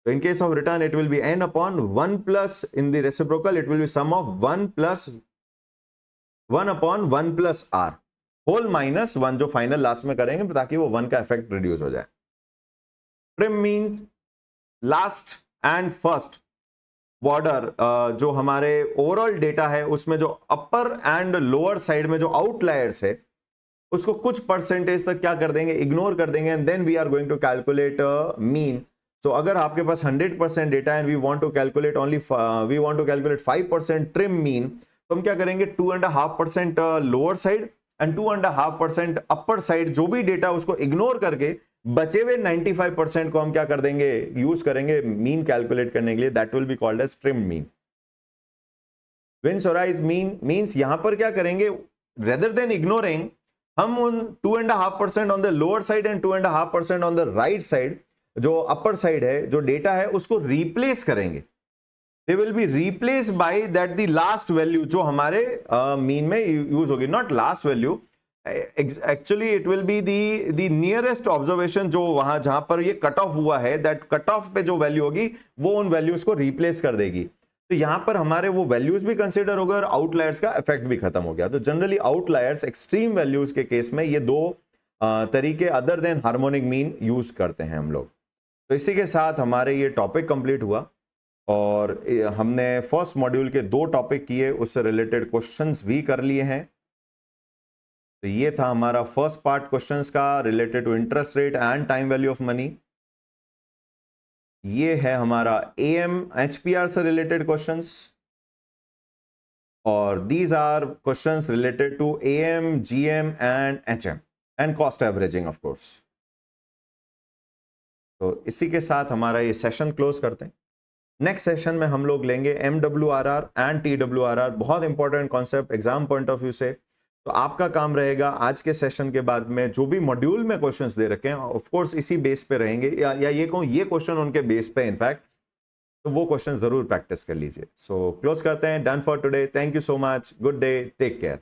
तो in case of return it will be n upon 1+, in the reciprocal it will be sum of 1 upon 1+ r whole -1, जो फाइनल लास्ट में करेंगे, ताकि वो 1 का इफेक्ट रिड्यूस हो जाए. Trim mean last and first border, जो हमारे ओवरऑल डेटा है उसमें जो अपर एंड लोअर साइड में जो आउटलायर्स है, उसको कुछ परसेंटेज तक क्या कर देंगे, इग्नोर कर देंगे. And then we are going to calculate mean. So अगर आपके पास 100% डेटा है, we want to calculate 5% trim mean, तो हम क्या करेंगे, 2.5% lower side and 2.5% upper side, जो भी डेटा उसको इग्नोर करके बचे हुए 95% को हम क्या कर देंगे, यूज करेंगे मीन कैलकुलेट करने के लिए. That will be called as trim mean. Winsorized mean means यहां पर क्या करेंगे, रेदर देन इग्नोरिंग, हम उन 2.5% on the lower side and 2.5% on the right side, जो अपर साइड है, जो डेटा है, उसको रिप्लेस करेंगे. They will be replaced by that the last value जो हमारे मीन में यूज होगी, not last value, actually it will be the nearest observation, जो वहां जहां पर ये कट ऑफ हुआ है, दैट कट ऑफ पे जो वैल्यू होगी वो उन वैल्यूज को रिप्लेस कर देगी. तो यहां पर हमारे वो वैल्यूज भी कंसीडर हो गए और आउटलायर्स का इफेक्ट भी खत्म हो गया. तो जनरली आउटलायर्स, एक्सट्रीम वैल्यूज के केस में ये दो तरीके other than harmonic mean use करते हैं हम लोग. तो इसी के साथ हमारे ये टॉपिक कंप्लीट हुआ, और हमने फर्स्ट मॉड्यूल के 2 टॉपिक किए, उससे रिलेटेड क्वेश्चंस भी कर लिए हैं. तो ये था हमारा फर्स्ट पार्ट क्वेश्चंस का, related to interest rate and time value of money. ये है हमारा AM HPR से रिलेटेड क्वेश्चंस, और these are questions related to AM GM and HM and cost averaging of course. तो इसी के साथ हमारा ये सेशन क्लोज करते हैं. नेक्स्ट सेशन में हम लोग लेंगे MWRR एंड TWRR, बहुत important concept exam point of view से. तो आपका काम रहेगा आज के सेशन के बाद में जो भी मॉड्यूल में क्वेश्चंस दे रखे हैं, ऑफ कोर्स इसी बेस पे रहेंगे, या ये कहूं ये क्वेश्चन उनके बेस पे इनफैक्ट, तो वो क्वेश्चन जरूर प्रैक्टिस कर लीजिए. सो क्लोज करते हैं. Done for today. Thank you so much. Good day. Take care.